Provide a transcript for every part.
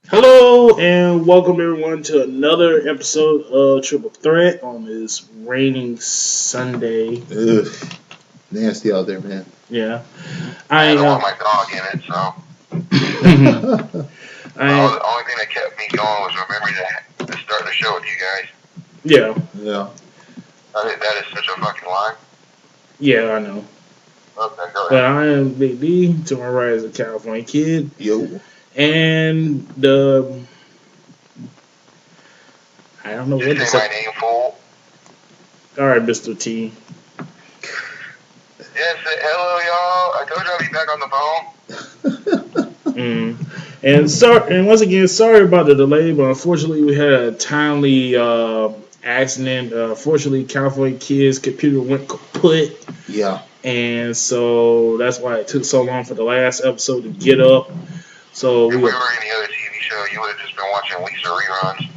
Hello and welcome everyone to another episode of Triple Threat on this raining Sunday. Ugh, nasty out there, man. Yeah, I I don't want my dog in it, so I the only thing that kept me going was remembering to start the show with you guys. yeah Yeah. That is such a fucking lie. yeah I know, Okay, go but ahead. I am Big D. To my right is a California kid, Yo. and the I don't know what Just to say say. my name, fool. All right, Mister T. Yes, hello, y'all. I told you I'd be back on the phone. Mm. And once again, sorry about the delay, but unfortunately we had a timely accident. Fortunately, California kid's computer went kaput. Yeah. And so that's why it took so long for the last episode to get up. So If we we were any other TV show, you would have just been watching Lisa reruns,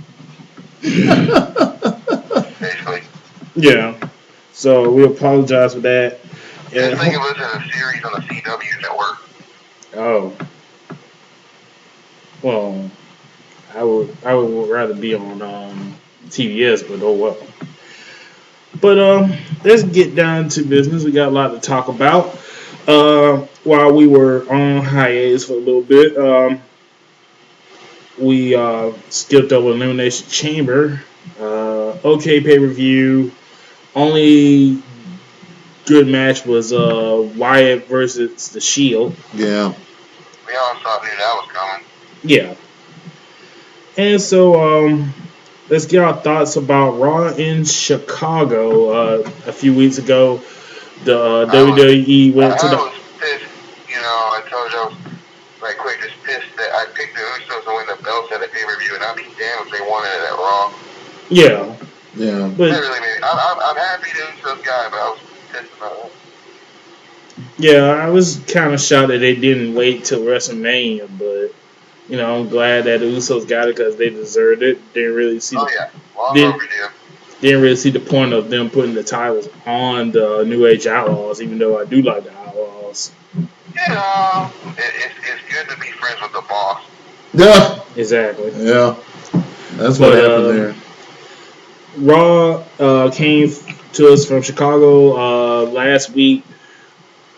basically. yeah. So we apologize for that. Just And think of it as a series on the CW network. oh well, I would rather be on TBS, but oh well. But let's get down to business. We got a lot to talk about. While we were on hiatus for a little bit, we skipped over Elimination Chamber. Okay, pay per view. Only good match was Wyatt versus the Shield. Yeah. We all knew that was coming. Yeah, and so let's get our thoughts about Raw in Chicago a few weeks ago. The WWE went to I the was pissed. I told you I was like quick, just pissed that I picked the Usos to win the belts at the pay-per-view, and I'd be damned if they wanted it at Raw. yeah, Yeah. but That really made me. I'm happy the Usos guy, but I was pissed about it. yeah, I was kind of shocked that they didn't wait till WrestleMania, but I'm glad that the Usos got it because they deserved it. Oh yeah, long Didn't overdue. didn't really see the point of them putting the titles on the New Age Outlaws, even though I do like the Outlaws. It's good to be friends with the boss. Yeah. Exactly. Yeah. That's what But happened there. Raw came to us from Chicago last week.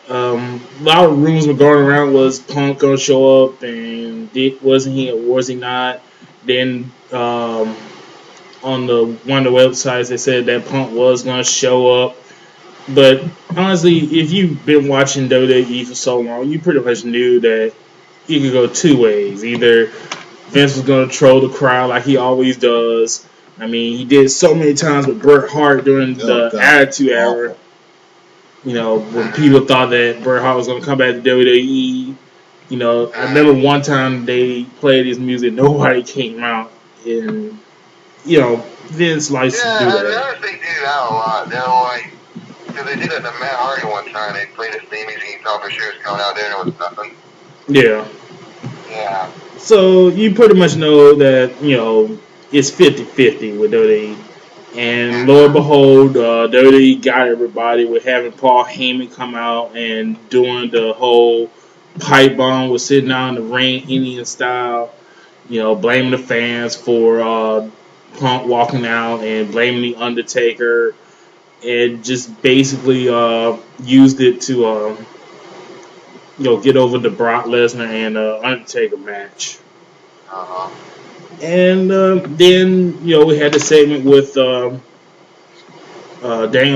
A lot of rumors were going around, was Punk gonna show up, and wasn't he or was he not? Then on one of the websites they said that Punk was gonna show up. But honestly, if you've been watching WWE for so long, you pretty much knew that you could go two ways. Either Vince was gonna troll the crowd like he always does. I mean, he did so many times with Bret Hart during Oh, the God. Attitude Era. Awful. When people thought that Bret Hart was going to come back to WWE. I remember one time they played his music, nobody came out, and Vince likes to do Yeah, I that. noticed they do that a lot. They're like, because they did it to Matt Hardy one time. They played his theme music, and you thought for sure it was coming out there, and it was nothing. Yeah. Yeah. So you pretty much know that it's 50-50 with WWE. And lo and behold, WWE got everybody with having Paul Heyman come out and doing the whole pipe bomb, was sitting down in the ring Indian style, blaming the fans for Punk walking out and blaming the Undertaker, and just basically used it to get over the Brock Lesnar and Undertaker match. Uh-huh. And then we had the segment with Daniel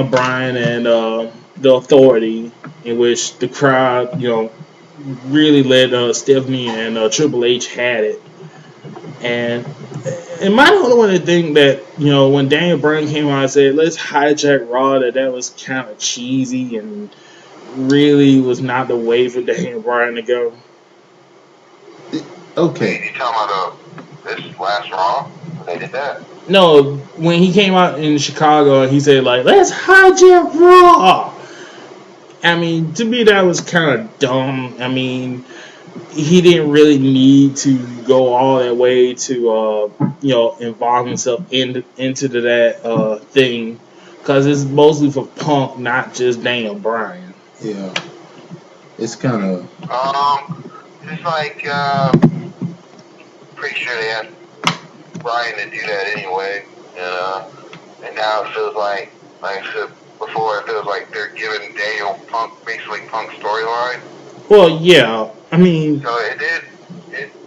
Bryan and the Authority, in which the crowd, really let Stephanie and Triple H had it. And am I the only one to think that when Daniel Bryan came out and said let's hijack Raw, that was kind of cheesy and really was not the way for Daniel Bryan to go? Okay. You talking about this last Raw? They did that. No, when he came out in Chicago and he said like let's hijack Raw. I mean, to me that was kind of dumb. I mean, he didn't really need to go all that way to involve himself into that thing, because it's mostly for Punk, not just Daniel Bryan. Yeah. It's kind of. It's like, pretty sure Bryan to do that anyway, and now it feels like I said before, it feels like they're giving Daniel basically Punk's storyline. Well, yeah. I mean, So it did.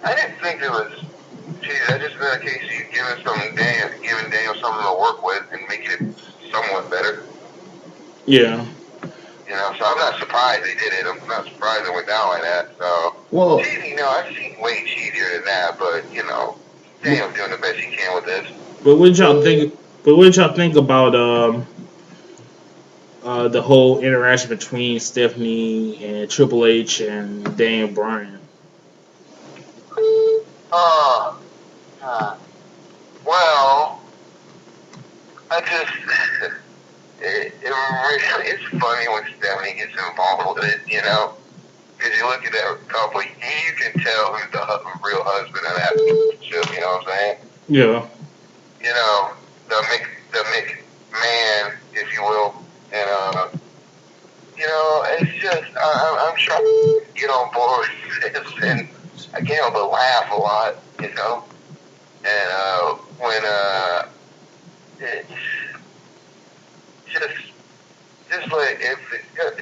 I didn't think it was. Geez, that just been a case of you giving Daniel something to work with and making it somewhat better. yeah. So I'm not surprised they did it. I'm not surprised it went down like that. So, Well, cheesy, I've seen way cheesier than that, but Daniel's doing the best he can with this. But what y'all think? But what y'all think about the whole interaction between Stephanie and Triple H and Daniel Bryan? Well, I just it's funny when Stephanie gets involved with it, because you look at that couple, you can tell who's the real husband of that relationship. You know what I'm saying? Yeah. The McMahon, if you will, and it's just I'm trying to get on board with this, and I can't help but laugh a lot, and when it's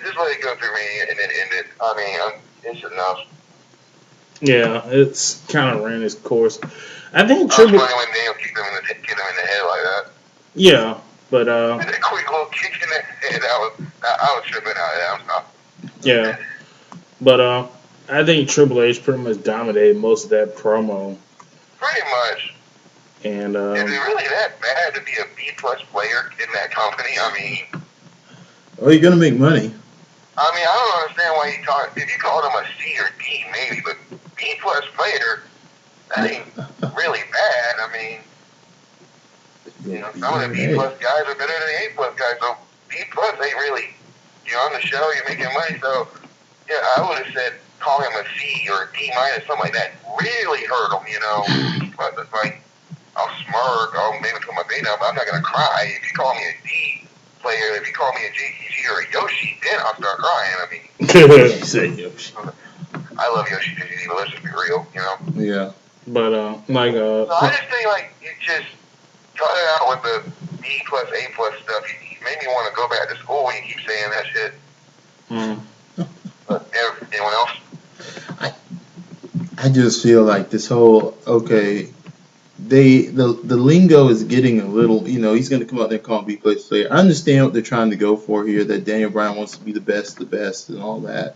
just let it go through me and then end it. I mean, it's enough. Yeah, it's kind of ran its course. I think It's Triple. funny when Daniel kicked him in the head like that. Yeah, but And a quick little kick in the head. I was tripping out of that. I'm sorry. yeah, but I think Triple H pretty much dominated most of that promo, Pretty much. and Is it really that bad to be a B+ player in that company? I mean, you're gonna make money. I don't understand why you talk. If you called him a C or D, maybe, but B+ player, that ain't really bad. I mean, some of the B+ guys are better than the A+ guys. So B+ ain't really. You're on the show, you're making money. So yeah, I would have said call him a C or a D-, something like that. Really hurt him, But it's like I'll smirk, I'll maybe put my bait up, but I'm not gonna cry. If you call me a D player, if you call me a JTG or a Yoshi, then I'll start crying. I mean, You say Yoshi. I love Yoshi JTG, but let's just be real, Yeah. but So I just think you just cut it out with the B+, A+ stuff. You made me want to go back to school when you keep saying that shit. But anyone else? I just feel like this whole the lingo is getting a little, he's going to come out there and call him B player. I understand what they're trying to go for here, that Daniel Bryan wants to be the best and all that.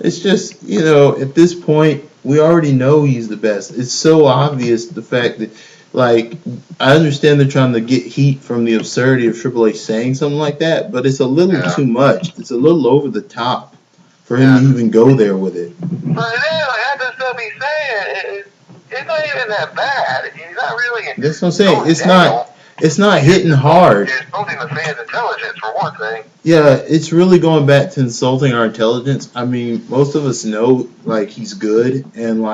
It's just, at this point, we already know he's the best. It's so obvious, the fact that, I understand they're trying to get heat from the absurdity of Triple H saying something like that, but it's a little too much. It's a little over the top for him to even go there with it. But then, that's the stuff he's saying. It's not even that bad. He's not really. That's what I'm saying. It's not hitting hard. It's insulting the fans' intelligence, for one thing. Yeah, it's really going back to insulting our intelligence. I mean, most of us know, he's good, and,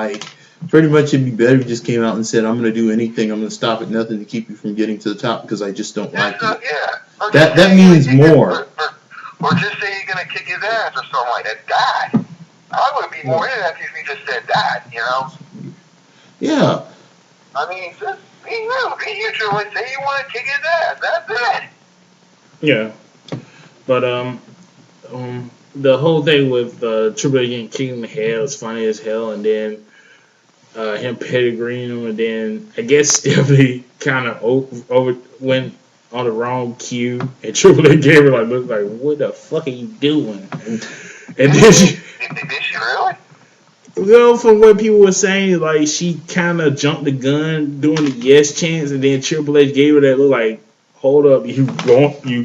pretty much it'd be better if he just came out and said, I'm going to do anything, I'm going to stop at nothing to keep you from getting to the top because I just don't like you. Yeah. That means more. Or just say you're going to kick his ass or something like that. Die. I would be more into that if he just said that, Yeah. I mean, just be you. Be neutral and say you want to kick his ass. That's it. yeah, but the whole thing with Triple H getting kicked in the head was funny as hell, and then him pedigreeing him, and then I guess Stephanie kind of went on the wrong cue, and Triple H gave her look like, what the fuck are you doing? And then Did she really? Well, from what people were saying, she kind of jumped the gun doing the yes chance, and then Triple H gave her that look like, hold up, you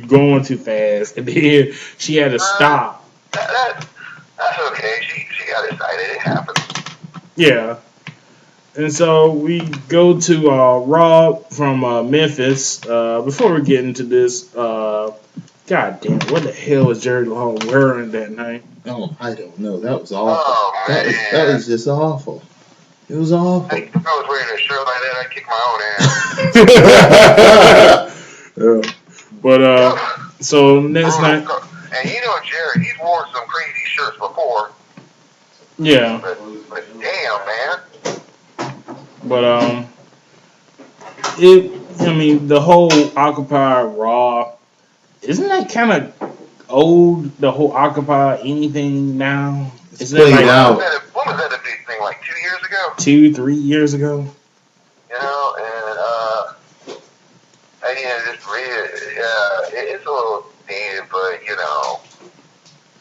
going too fast, and then she had to stop. That's okay. She got excited. It happens. Yeah. And so we go to Raw from Memphis. Before we get into this, God damn, what the hell was Jerry Lawler wearing that night? Oh, I don't know. That was awful. Oh, man. That was just awful. It was awful. If I was wearing a shirt like that, I'd kick my own ass. But so next night. And Jerry, he's worn some crazy shirts before. Yeah. But damn, man. But I mean, the whole Occupy Raw, isn't that kind of old? The whole Occupy anything now? It's Isn't that played like out. When was that a big thing? Like 2 years ago? 2-3 years ago? You know, and just really, it's a little dated, but you know.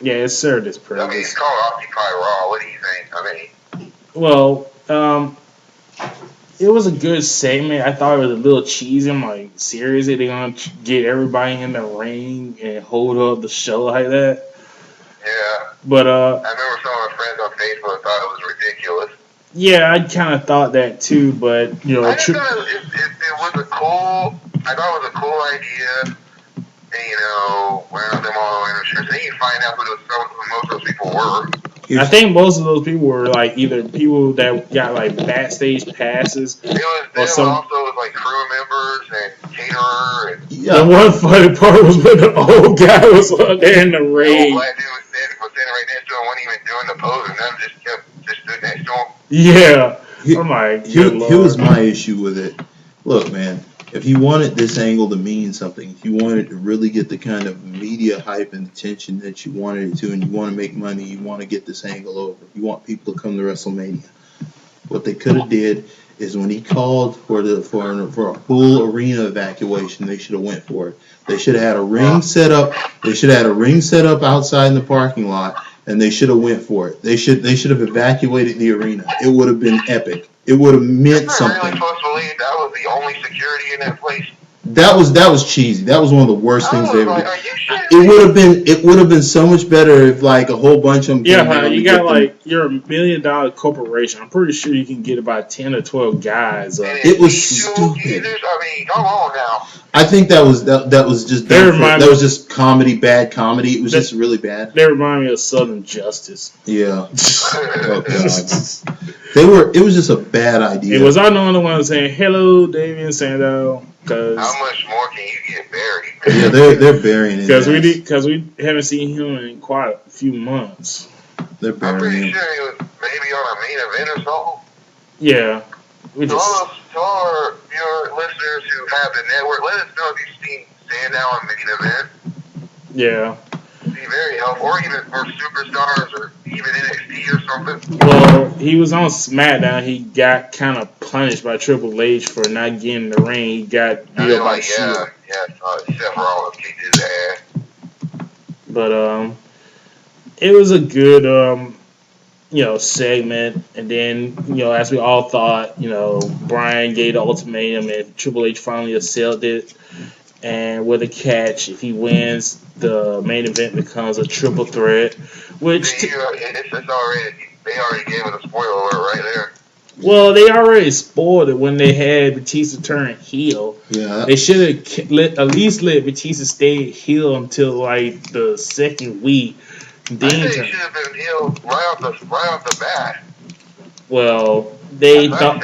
Yeah, it served its I mean, purpose. it's called Occupy Raw. What do you think? I mean, Well, it was a good segment. I thought it was a little cheesy. I'm like, seriously, they're gonna get everybody in the ring and hold up the show like that? yeah. But I remember some of my friends on Facebook thought it was ridiculous. yeah, I kind of thought that too. But I just thought it was a cool. I thought it was a cool idea. And, you know, wearing them all in the shirts. Then you find out who most of those people were. I think most of those people were like either people that got like backstage passes. It was them, some, also like crew members and caterer. And yeah. The one funny part was when the old guy was up there in the ring. The old black dude was standing right next to him, wasn't even doing the pose, and them just stood next to him. Yeah. I'm like, here was my issue with it. Look, man, if you wanted this angle to mean something, if you wanted to really get the kind of media hype and attention that you wanted it to, and you want to make money, you want to get this angle over, you want people to come to WrestleMania, what they could have did is when he called for a full arena evacuation, they should have went for it. They should have had a ring set up. They should have had a ring set up outside in the parking lot, and they should have went for it. They should have evacuated the arena. It would have been epic. It would have meant something. Really supposed to believe that was the only security in that place? That was cheesy. That was one of the worst things they ever did. Are you sure? It would have been so much better if like a whole bunch of them came out. You got like you're $1 million corporation. I'm pretty sure you can get about 10 or 12 guys. It was stupid. I mean, come on now. I think that was just that was just comedy, bad comedy. It was just really bad. They remind me of Southern Justice. Yeah. Oh God. It was just a bad idea. Was I the only one saying hello, Damian Sandow? Cause how much more can you get buried? Yeah, they're burying him. Because we haven't seen him in quite a few months. They're burying him. I'm pretty sure he was maybe on a main event or something. Yeah. To all your listeners who have the network, let us know if you've seen Sandow on main event. Yeah. It'd be very helpful, or even for superstars or even NXT or something. Well, he was on SmackDown. He got kind of punished by Triple H for not getting in the ring. He got beat up by Shield. Seth Rollins kicked his ass. But it was a good segment. And then as we all thought, Bryan gave the ultimatum, and Triple H finally accepted it. And with a catch, if he wins, the main event becomes a triple threat. Which they already gave us a spoiler alert right there. Well, they already spoiled it when they had Batista turn heel. Yeah. They should have at least let Batista stay heel until like the second week. Then I think he should have been heel right off the bat. Well, they thought.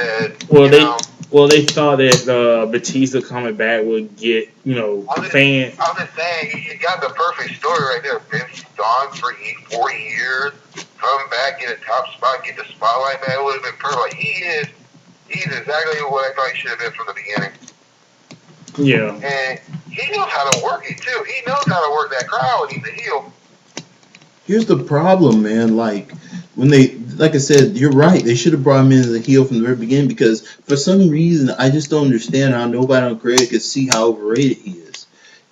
They thought that Batista coming back would get fans. I'm just saying, you got the perfect story right there. Vince gone for 40 years, come back, get a top spot, get the spotlight back. It would have been perfect. He's exactly what I thought he should have been from the beginning. Yeah. And he knows how to work it too. He knows how to work that crowd when he's a heel. Here's the problem, man. Like I said, you're right. They should have brought him in as a heel from the very beginning, because for some reason I just don't understand how nobody on Craig could see how overrated he is.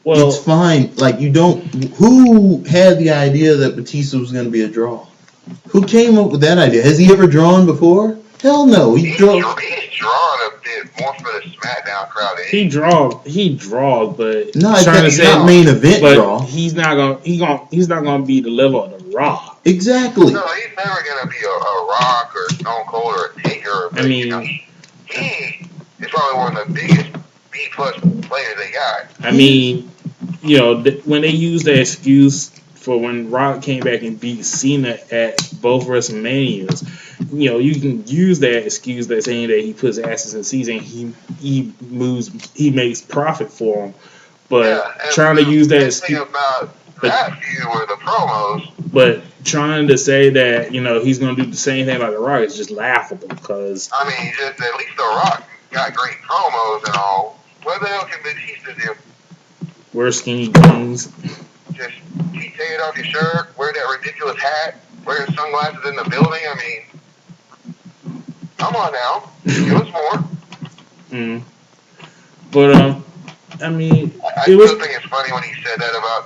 Well, it's fine. Like who had the idea that Batista was going to be a draw? Who came up with that idea? Has he ever drawn before? Hell no. He's drawn a bit more for the SmackDown crowd. He draws, but no, it's not main event draw. He's not gonna be the level of the Rock. Exactly. No, he's never gonna be a Rock or Stone Cold or a Taker. I mean, he is probably one of the biggest B+ players they got. I mean, when they use the excuse for when Rock came back and beat Cena at both WrestleManias, you can use that excuse that saying that he puts asses in seats and he makes profit for them. But trying to use that excuse about that feud were the promos. But trying to say that he's going to do the same thing like the Rock is just laughable, because I mean, just at least the Rock got great promos and all. What the hell can Batista do? Wear skinny jeans. Just keep taking off your shirt, wear that ridiculous hat, wear sunglasses in the building. I mean, come on now, give us more. But I mean, I it was. still think it's funny when he said that about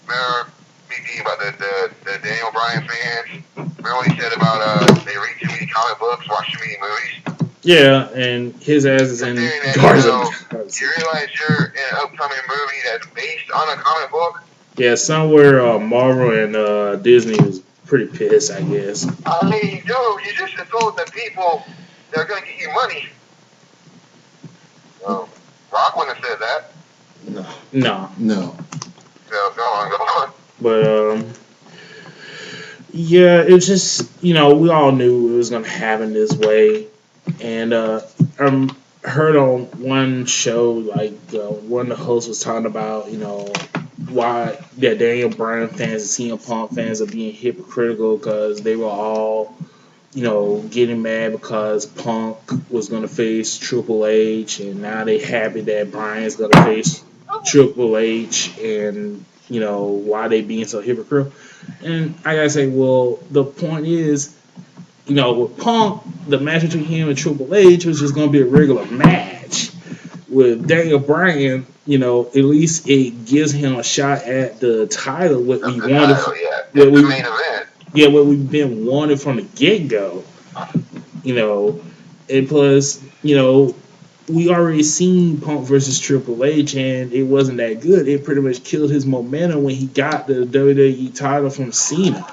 remember BD about the Daniel Bryan fans. Remember what he said about they read too many comic books, watch too many movies. Yeah, and his ass is in Guardians of the Galaxy. You realize you're in an upcoming movie that's based on a comic book? Yeah, somewhere Marvel and Disney was pretty pissed, I guess. I mean, dude, you just told the people they're going to get you money. Rock wouldn't have said that. No. So, go on. But, yeah, it was just, we all knew it was going to happen this way. And I heard on one show, like, one of the hosts was talking about, why Daniel Bryan fans and CM Punk fans are being hypocritical because they were all, getting mad because Punk was going to face Triple H, and now they happy that Bryan's going to face Triple H, and, why they being so hypocritical. And I gotta say, well, the point is, with Punk, the match between him and Triple H was just going to be a regular match. With Daniel Bryan, at least it gives him a shot at the title. What we wanted, the main event. Yeah, what we've been wanting from the get go. And plus, we already seen Punk versus Triple H, and it wasn't that good. It pretty much killed his momentum when he got the WWE title from Cena.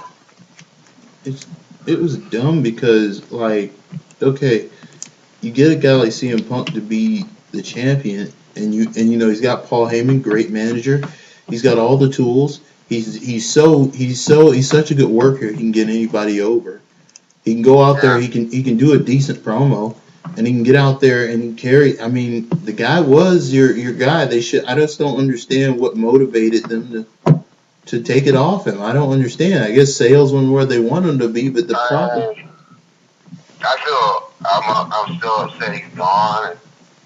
It was dumb because, like, okay, you get a guy like CM Punk to be the champion, and he's got Paul Heyman, great manager. He's got all the tools. He's such a good worker. He can get anybody over. He can go out there. He can do a decent promo, and he can get out there and carry. I mean, the guy was your guy. I just don't understand what motivated them to take it off him. I don't understand. I guess sales weren't where they want him to be, but the problem. I'm still upset he's gone, and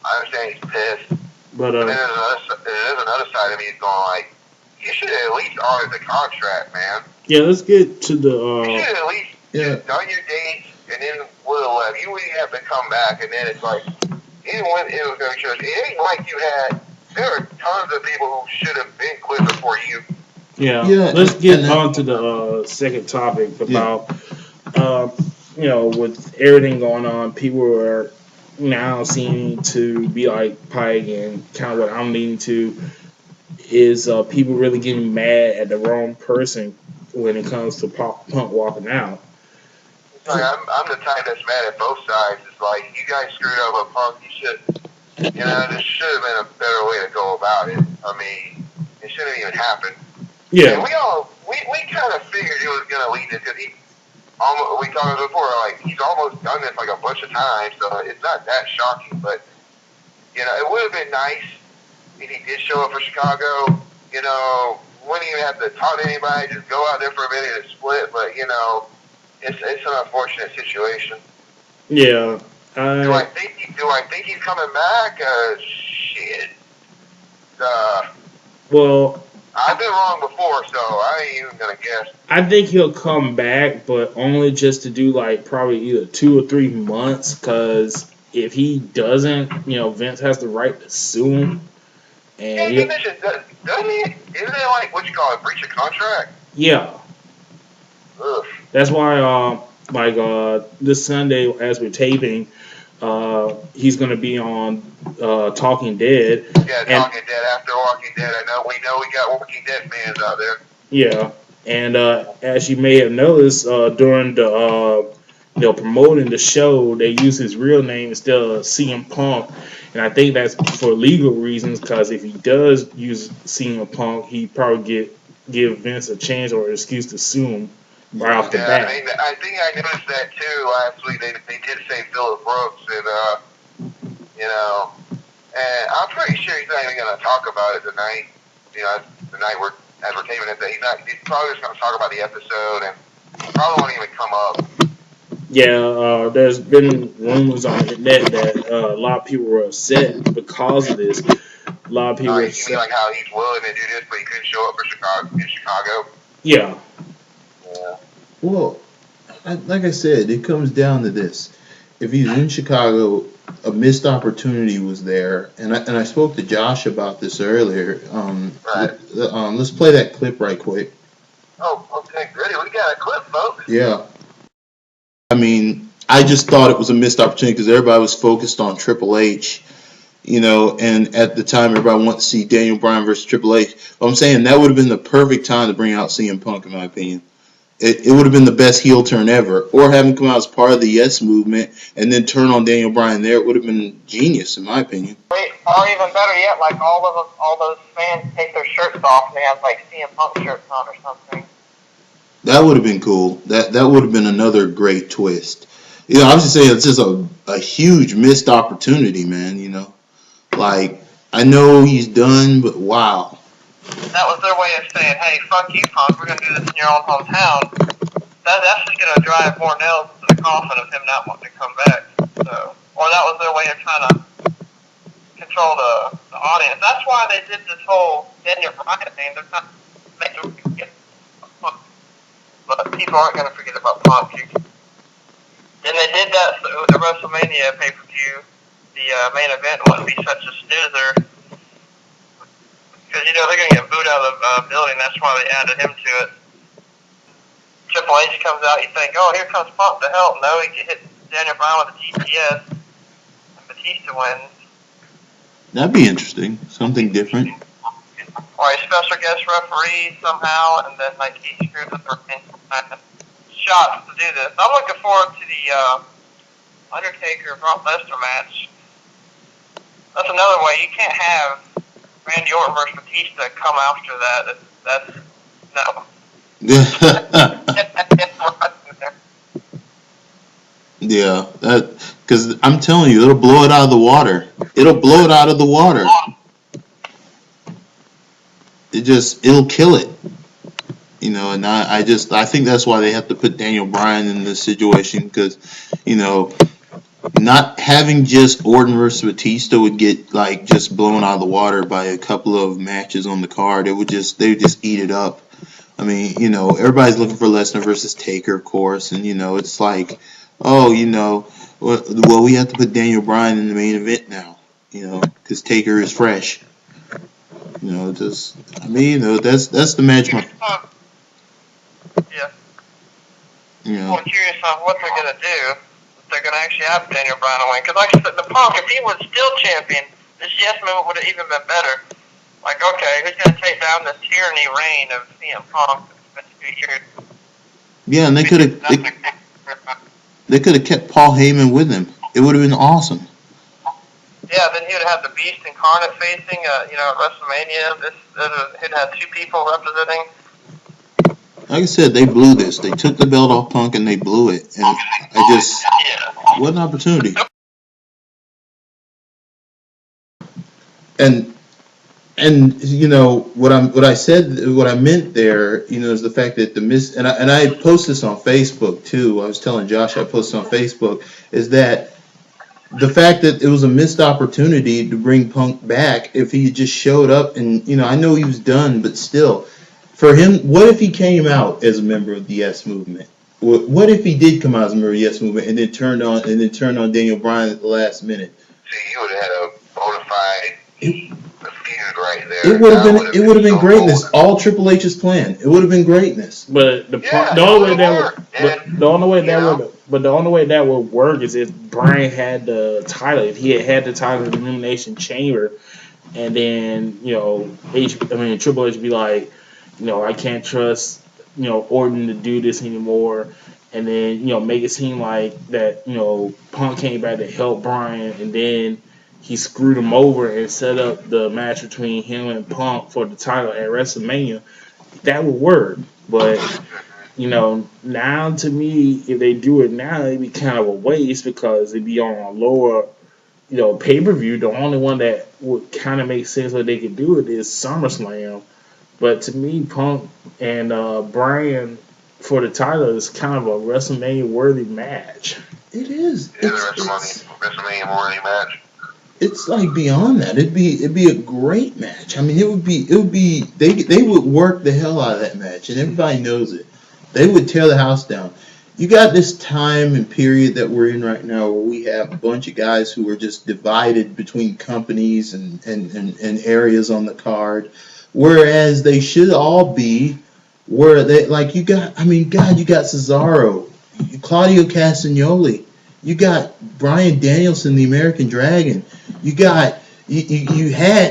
I understand he's pissed. But then there's another side of me that's going like, you should have at least honored the contract, man. Yeah, let's get to the. You should have at least done your dates, and then would have left. You wouldn't have to come back, and then it's like, even when it was going to be chosen, it ain't like you had. There are tons of people who should have been quit before you. Yeah. Let's get on to the second topic about, with everything going on, people are now seeming to be like Pike, and kind of what I'm leaning to is people really getting mad at the wrong person when it comes to Punk walking out. Like, I'm the type that's mad at both sides. It's like, you guys screwed up with Punk. You should, this should have been a better way to go about it. I mean, it shouldn't even happen. Yeah. And we kind of figured it was going to lead this because we talked about before, like, he's almost done this like a bunch of times, so it's not that shocking. But, it would have been nice if he did show up for Chicago. Wouldn't even have to talk to anybody, just go out there for a minute and split. But, it's an unfortunate situation. Yeah. Do I think he's coming back? Shit. Well, I've been wrong before, so I ain't even gonna guess. I think he'll come back, but only just to do like probably either 2 or 3 months. Because if he doesn't, Vince has the right to sue him. And he mentioned, doesn't he? Isn't it like what you call a breach of contract? Yeah. Ugh. That's why, this Sunday as we're taping, he's going to be on Talking Dead. Yeah, Talking Dead after Walking Dead. We know we got Walking Dead fans out there. Yeah, and as you may have noticed, during the promoting the show, they use his real name instead of CM Punk, and I think that's for legal reasons. Because if he does use CM Punk, he probably give Vince a chance or an excuse to sue him right off the bat. I think I noticed that too last week. They did say Phillip Brooks, and and I'm pretty sure he's not even going to talk about it tonight. The night as we're taping it, he's probably just going to talk about the episode, and probably won't even come up. Yeah, there's been rumors on the net that a lot of people were upset because of this. A lot of people were You mean upset. like how he's willing to do this, but he couldn't show up for Chicago in Chicago? Yeah, Yeah. Well, like I said, it comes down to this. If he's in Chicago, a missed opportunity was there, and I spoke to Josh about this earlier. Right. Let's play that clip right quick. Oh, okay, good. We got a clip, folks. Yeah. I mean, I just thought it was a missed opportunity because everybody was focused on Triple H, and at the time everybody wanted to see Daniel Bryan versus Triple H. But I'm saying that would have been the perfect time to bring out CM Punk, in my opinion. It would have been the best heel turn ever, or have him come out as part of the Yes movement and then turn on Daniel Bryan there. It would have been genius, in my opinion. Or even better yet, like all those fans take their shirts off and they have like CM Punk shirts on or something. That would have been cool. That would have been another great twist. I was just saying it's just a huge missed opportunity, man. Like I know he's done, but wow. That was their way of saying, hey, fuck you, Punk, we're going to do this in your own hometown. That's just going to drive more nails to the coffin of him not wanting to come back. So, or that was their way of trying to control the audience. That's why they did this whole Daniel Bryan thing. They're not making him forget about Punk. But people aren't going to forget about Punk. And they did that so the WrestleMania pay-per-view, the main event wouldn't be such a snoozer. Because, they're going to get booed out of the building. That's why they added him to it. Triple H comes out, you think, oh, here comes Punk to help. No, he hit Daniel Bryan with a GPS, and Batista wins. That'd be interesting. Something different. Or a special guest referee somehow, and then, he screws up the shots to do this. I'm looking forward to the Undertaker-Brock Lesnar match. That's another way. You can't have Randy Orton versus Batista come after that. That's no. Yeah, because I'm telling you, it'll blow it out of the water. It'll blow it out of the water. It'll kill it. And I think that's why they have to put Daniel Bryan in this situation because, not having just Orton versus Batista would get just blown out of the water by a couple of matches on the card. They would just eat it up. I mean, everybody's looking for Lesnar versus Taker, of course, and it's like, oh, well, we have to put Daniel Bryan in the main event now, because Taker is fresh. That's the match. Yeah. I'm curious on what they're gonna do. If they're gonna actually have Daniel Bryan win, because like I said, the Punk, if he was still champion, this Yes movement would have even been better. Like, okay, who's gonna take down this tyranny reign of CM Punk? It's been 2 years. Yeah, and they could have kept Paul Heyman with him. It would have been awesome. Yeah, then he would have had the Beast Incarnate facing, at WrestleMania. He'd have two people representing. Like I said, they blew this. They took the belt off Punk and they blew it. And what an opportunity. And what I meant there, is the fact that and I posted this on Facebook too. I was telling Josh I posted on Facebook is that the fact that it was a missed opportunity to bring Punk back if he just showed up and I know he was done, but still. For him, what if he came out as a member of the Yes Movement? What if he did come out as a member of the Yes Movement and then turned on Daniel Bryan at the last minute? See, you would have had a bona fide feud right there. It would have been greatness. Cool. All Triple H's plan. It would have been greatness. But the only way that would work is if Bryan had the title. If he had the title of the Elimination Chamber, and then Triple H would be like, I can't trust, Orton to do this anymore. And then, make it seem like that, Punk came back to help Bryan and then he screwed him over and set up the match between him and Punk for the title at WrestleMania. That would work. But, now to me, if they do it now, it'd be kind of a waste because it'd be on a lower, pay-per-view. The only one that would kind of make sense that they could do it is SummerSlam. But to me, Punk and Bryan for the title is kind of a WrestleMania worthy match. It is. It is a WrestleMania worthy match. It's like beyond that. It'd be a great match. I mean, it would be. They would work the hell out of that match, and everybody knows it. They would tear the house down. You got this time and period that we're in right now where we have a bunch of guys who are just divided between companies and areas on the card, whereas they should all be where they, like, you got, I mean, God, you got Cesaro, Claudio Castagnoli, you got Bryan Danielson, the American Dragon, you had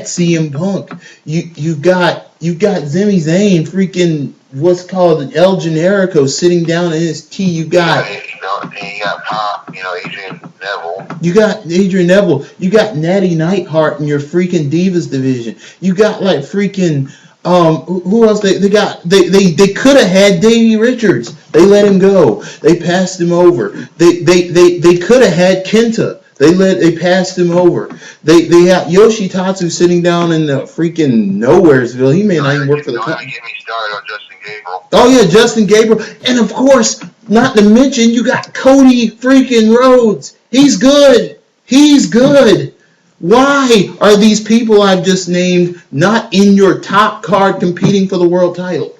CM Punk, you got Sami Zayn, freaking what's called El Generico sitting down in his tea. You got Pop, Adrian Neville. You got Adrian Neville. You got Natty Neidhart in your freaking Divas division. You got like freaking who else they got? They could have had Davey Richards. They let him go. They passed him over. They could have had Kenta. They passed him over. They had Yoshitatsu sitting down in the freaking Nowheresville. He may not even work for the company. Don't get me started on Justin Gabriel. Oh yeah, Justin Gabriel, and of course, not to mention you got Cody freaking Rhodes. He's good. He's good. Why are these people I've just named not in your top card competing for the world title?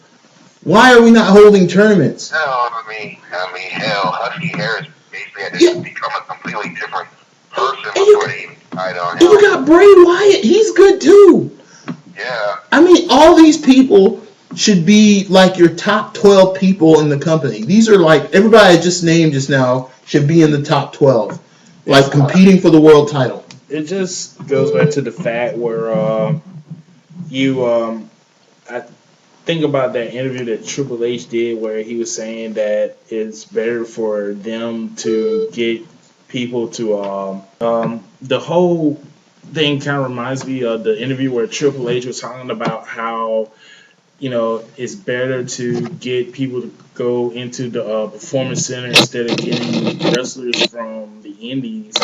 Why are we not holding tournaments? No, I mean, hell, Husky Harris basically had to become a completely different person before they even tied on him. And you got Bray Wyatt. He's good too. Yeah. I mean, all these people should be like your top 12 people in the company. These are like, everybody I just named just now should be in the top 12. Like competing for the world title. It just goes back to the fact where I think about that interview that Triple H did where he was saying that it's better for them to get people to the whole thing kind of reminds me of the interview where Triple H was talking about how it's better to get people to go into the performance center instead of getting wrestlers from the indies,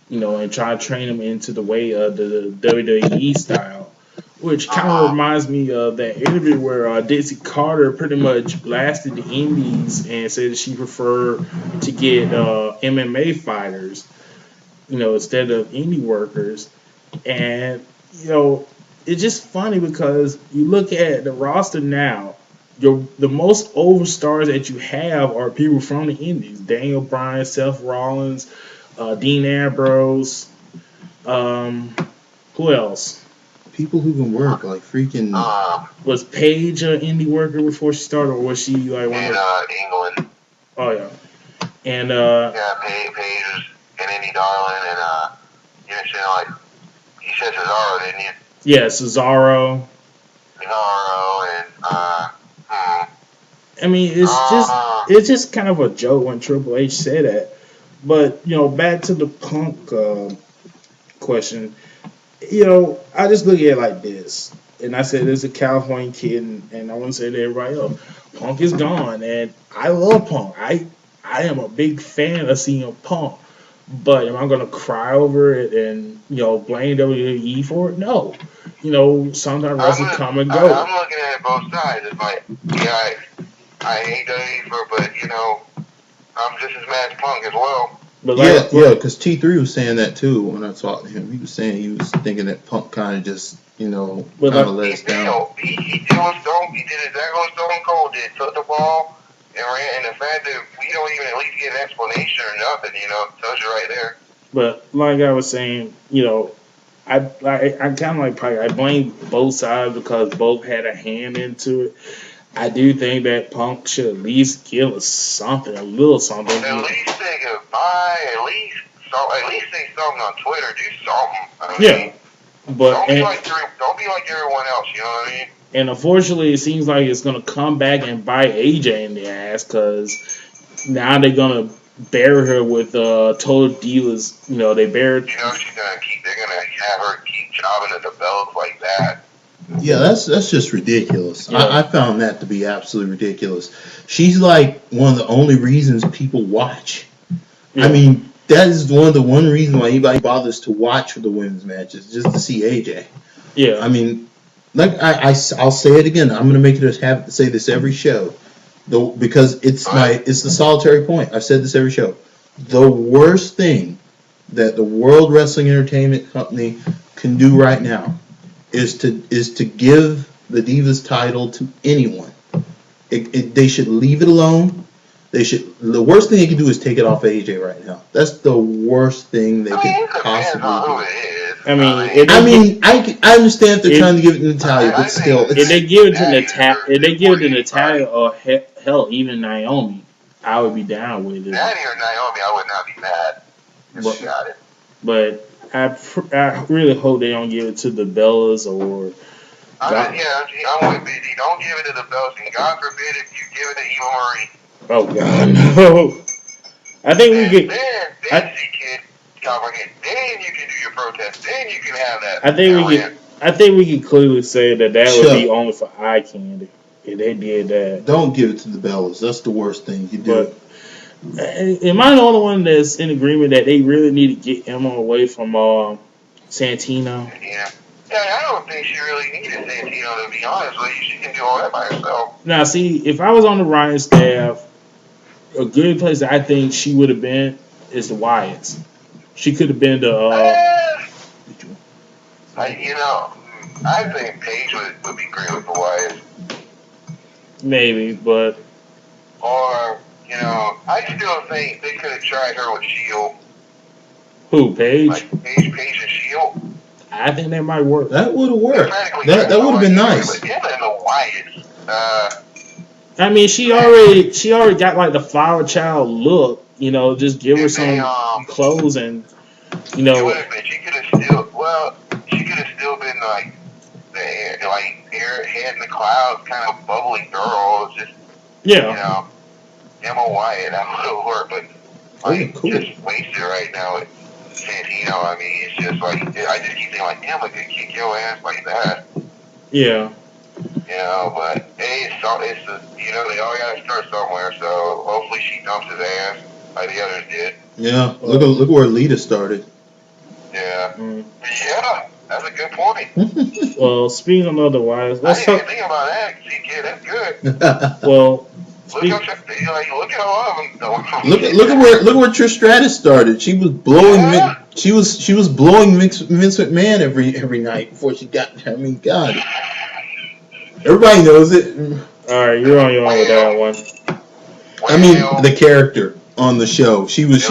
and try to train them into the way of the WWE style. Which kind of reminds me of that interview where Dixie Carter pretty much blasted the indies and said that she preferred to get MMA fighters, instead of indie workers. And, it's just funny because you look at the roster now, the most overstars that you have are people from the indies. Daniel Bryan, Seth Rollins, Dean Ambrose, who else? People who can work, like freaking... was Paige an indie worker before she started, or was she like one of England? Oh, yeah. And, Paige was an indie darling, and, you said Cesaro, didn't you? Yeah, Cesaro. And, I mean, it's just kind of a joke when Triple H said that. But, back to the Punk question, I just look at it like this. And I said, there's a California kid, and I want to say to everybody else, Punk is gone. And I love Punk. I am a big fan of seeing Punk. But am I going to cry over it and, blame WWE for it? No. Sometimes wrestlers come and go. I'm looking at it both sides. It's like, yeah, I hate WWE for, but, I'm just as mad as Punk as well. But because T3 was saying that too when I talked to him. He was saying he was thinking that Punk kind of just, kind of let us down. He did what Stone, he did exactly what Stone Cold did. Took the ball and ran, and the fact that we don't even at least get an explanation or nothing, tells you right there. But like I was saying, I kind of like probably I blame both sides because both had a hand into it. I do think that Punk should at least give us something, a little something. At least say goodbye. At least say something on Twitter. Do something. Yeah, but don't be like everyone else. You know what I mean? And unfortunately, it seems like it's gonna come back and bite AJ in the ass because now they're gonna bury her with Total Divas. They buried. They're gonna have her keep jobbing at the belt like that. Yeah, that's just ridiculous. Yeah. I found that to be absolutely ridiculous. She's like one of the only reasons people watch. Yeah. I mean, that is one reason why anybody bothers to watch for the women's matches, just to see AJ. Yeah. I mean, like I'll say it again. I'm gonna make it a habit to say this every show. Because it's the solitary point. I've said this every show. The worst thing that the World Wrestling Entertainment Company can do right now is to give the Divas title to anyone. They should leave it alone. The worst thing they can do is take it off of AJ right now. That's the worst thing they could possibly do. I understand if they're trying to give it to Natalia, but still, if they give it to Natalia or hell, even Naomi, I would be down with it. Natty or Naomi, I would not be mad if she got it. But I really hope they don't give it to the Bellas or. I'm with BD. Don't give it to the Bellas, and God forbid if you give it to Eva Marie. Oh God, no! I think we could. Then kid, then you can do your protest. Then you can have that. I think we can clearly say that would be only for eye candy if they did that. Don't give it to the Bellas. That's the worst thing you do. But am I the only one that's in agreement that they really need to get Emma away from Santino? Yeah. Yeah, I don't think she really needed Santino, to be honest with you. She can do all that by herself. Now, see, if I was on the Ryan staff, a good place that I think she would have been is the Wyatts. She could have been the. I think Paige would be great with the Wyatts. Maybe, but. Or, I still think they could have tried her with Shield. Who, Paige? Like Paige and Shield. I think that might work. That would have worked. That would have been nice. But Emma and the Wyatts. I mean, she already got like the flower child look. Just give her some clothes and It would have been. She could have still been like the head in the clouds, kind of bubbly girl. It's just Emma Wyatt. That would have worked, but cool. Just wasted right now with Santino. I mean, it's just like I just keep thinking like Emma could kick your ass like that. Yeah. But hey, they all gotta start somewhere. So hopefully she dumps his ass like the others did. Yeah, look where Lita started. Yeah. Yeah, that's a good point. Well, speaking of the Wyatts, I didn't even think about that. See, kid, that's good. Well, look at all of them. Look where Trish Stratus started. She was blowing she was blowing Vince McMahon every night before she got. I mean, God, everybody knows it. All right, you're on your own with that one. I mean, the character on the show. She became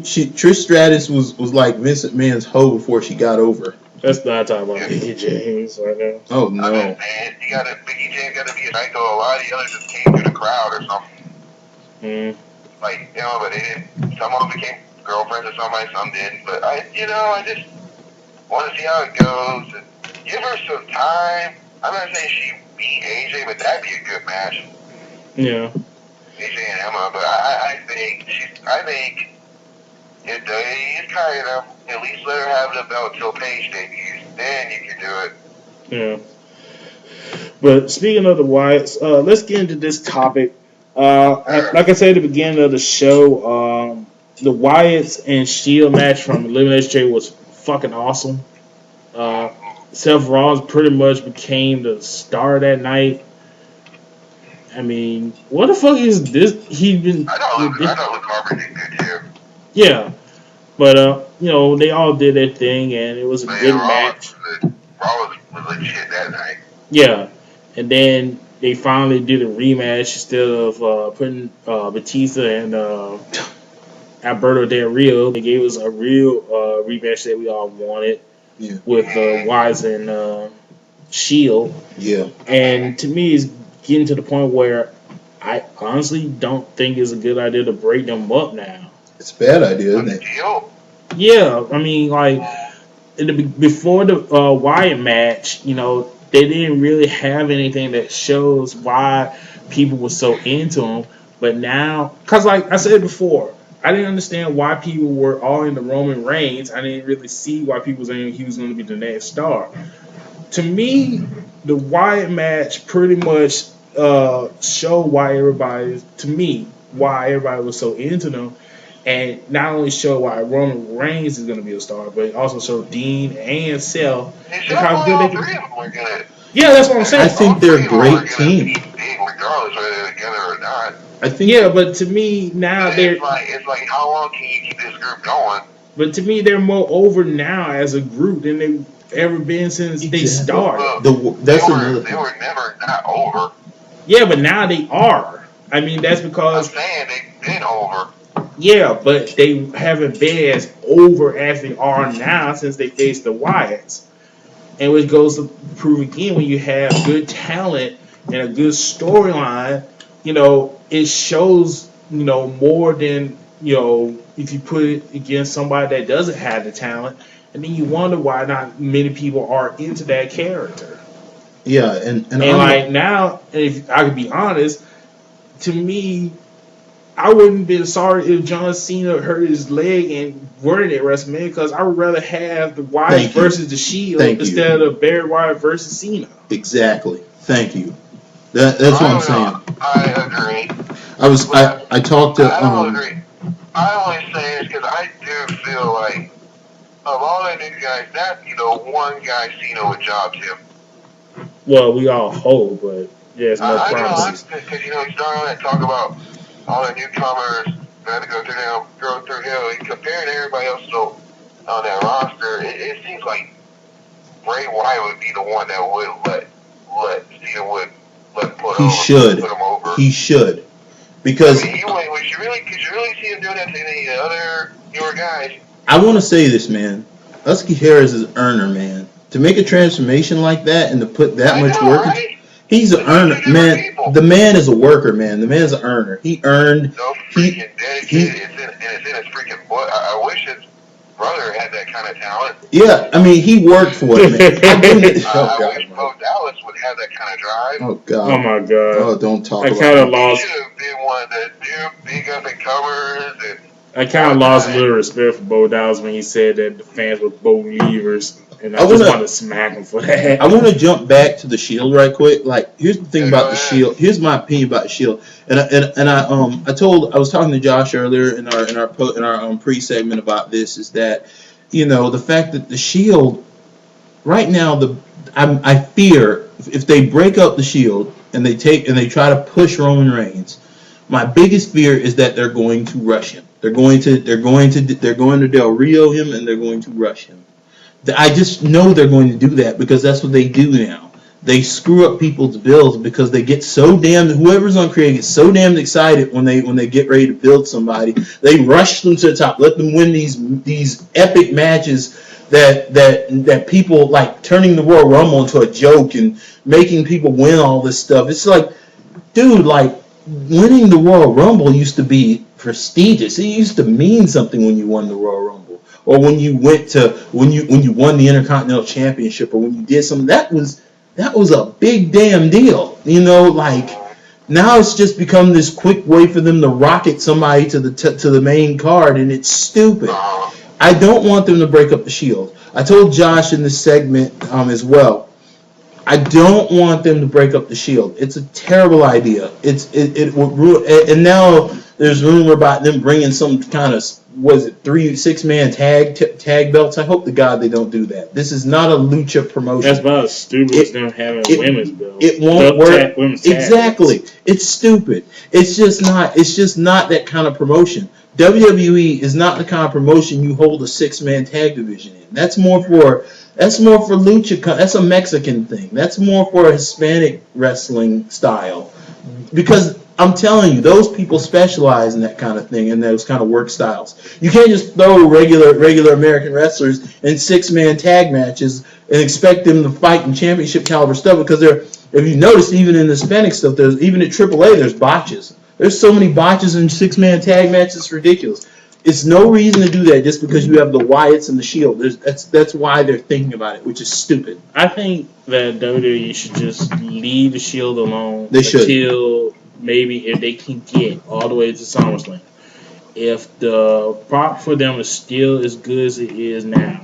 Trish Stratus was like Vince McMahon's hoe before she got over. Let's not talk about Mickey James right now. Oh no! Man, Mickey James got to be a psycho. A lot of the others just came through the crowd or something. Like but they didn't. Some of them became girlfriends of somebody, some didn't. But I just want to see how it goes and give her some time. I'm not saying she beat AJ, but that'd be a good match. Yeah. AJ and Emma, but I think if they kind of at least let her have the belt till Paige debuts, then you can do Yeah. it. But speaking of the Wyatts, let's get into this topic. Like I said at the beginning of the show, the Wyatts and Shield match from Elimination Chamber was fucking awesome. Seth Rollins pretty much became the star that night. I mean, what the fuck is this? I thought Luke Harper did good too. Yeah, but they all did their thing, and it was a good match. Rollins was legit that night. Yeah, and then they finally did a rematch instead of putting Batista and Alberto Del Rio. They gave us a real rematch that we all wanted with Wise and Shield. Yeah, and to me, it's getting to the point where I honestly don't think it's a good idea to break them up now. It's a bad idea, isn't it? Yeah, I mean, like before the Wyatt match, they didn't really have anything that shows why people were so into him. But now, because like I said before, I didn't understand why people were all into Roman Reigns. I didn't really see why people were saying he was going to be the next star. To me, the Wyatt match pretty much showed why everybody was so into them. And not only show why Roman Reigns is going to be a star, but it also showed Dean and Seth and how good they can. Yeah, that's what I'm saying. I think they're a All three of them great are going to team. be big regardless whether they're together or not. I think. Yeah, but to me now It's like how long can you keep this group going? but to me they're more over now as a group than they've ever been since they Exactly. started. That's another They thing. were never not over. Yeah, but now they are. I mean, that's I'm because saying they've been over. yeah, but they haven't been as over as they are now since they faced the Wyatts. And which goes to prove again when you have good talent and a good storyline, it shows, more than, if you put it against somebody that doesn't have the talent. And then you wonder why not many people are into that character. Yeah, and And I'm like now, if I could be honest, to me, I wouldn't have been sorry if John Cena hurt his leg and weren't at WrestleMania because I would rather have the Wyatt versus the Shield instead of Barry Wyatt versus Cena. Exactly. Thank you. That's what I'm saying. I agree. I talked to. I don't agree. I only say it because I do feel like of all the new guys, that one guy Cena would job him. Well, we all hope, but there's no promises. Because he's starting on that talk about all the newcomers that go through him. And comparing to everybody else on that roster, it seems like Bray Wyatt would be the one that would let Cena would let put him over. He should. Because could you really see him doing that to any other newer guys? I want to say this, man. Husky Harris is an earner, man. To make a transformation like that and to put that much work, right? He's an earner, man. The man is a worker, man. The man's an earner. He earned. So freaking dedicated. It's in his freaking blood. I wish his brother had that kind of talent. Yeah, I mean, he worked for it, man. I wish Bo Dallas would have that kind of drive. Oh God. Oh my God. Oh, don't talk about it. I kind of lost. He should have been one of the new big up and comers and. I kind of lost a little respect for Bo Dallas when he said that the fans were believers, and I just want to smack him for that. I want to jump back to the Shield right quick. Like, here's the thing about the Shield. Here's my opinion about the Shield. And I was talking to Josh earlier in our pre-segment about this is that, the fact that the Shield right now I fear if they break up the Shield and they try to push Roman Reigns. My biggest fear is that they're going to rush him. They're going to Del Rio him and they're going to rush him. I just know they're going to do that because that's what they do now. They screw up people's builds because they get so whoever's on creative gets so damn excited when they get ready to build somebody. They rush them to the top, let them win these epic matches that people like turning the Royal Rumble into a joke and making people win all this stuff. It's like, dude, like winning the Royal Rumble used to be prestigious. It used to mean something when you won the Royal Rumble, or when you won the Intercontinental Championship, or when you did something that was a big damn deal. Like now it's just become this quick way for them to rocket somebody to the main card, and it's stupid. I don't want them to break up the Shield. I told Josh in this segment as well. I don't want them to break up the Shield. It's a terrible idea. It would ruin. And now there's rumor about them bringing some kind of 6-man tag belts. I hope to God they don't do that. This is not a lucha promotion. That's about as stupid as them having women's belts. It won't work. Exactly. It's stupid. It's just not that kind of promotion. WWE is not the kind of promotion you hold a 6-man tag division in. That's more for lucha. That's a Mexican thing. That's more for a Hispanic wrestling style. Because I'm telling you, those people specialize in that kind of thing and those kind of work styles. You can't just throw regular American wrestlers in 6-man tag matches and expect them to fight in championship caliber stuff because if you notice, even in the Hispanic stuff, even at AAA, there's botches. There's so many botches in 6-man tag matches, it's ridiculous. It's no reason to do that just because you have the Wyatts and the Shield. That's why they're thinking about it, which is stupid. I think that WWE should just leave the Shield alone until maybe if they can get all the way to SummerSlam. If the prop for them is still as good as it is now,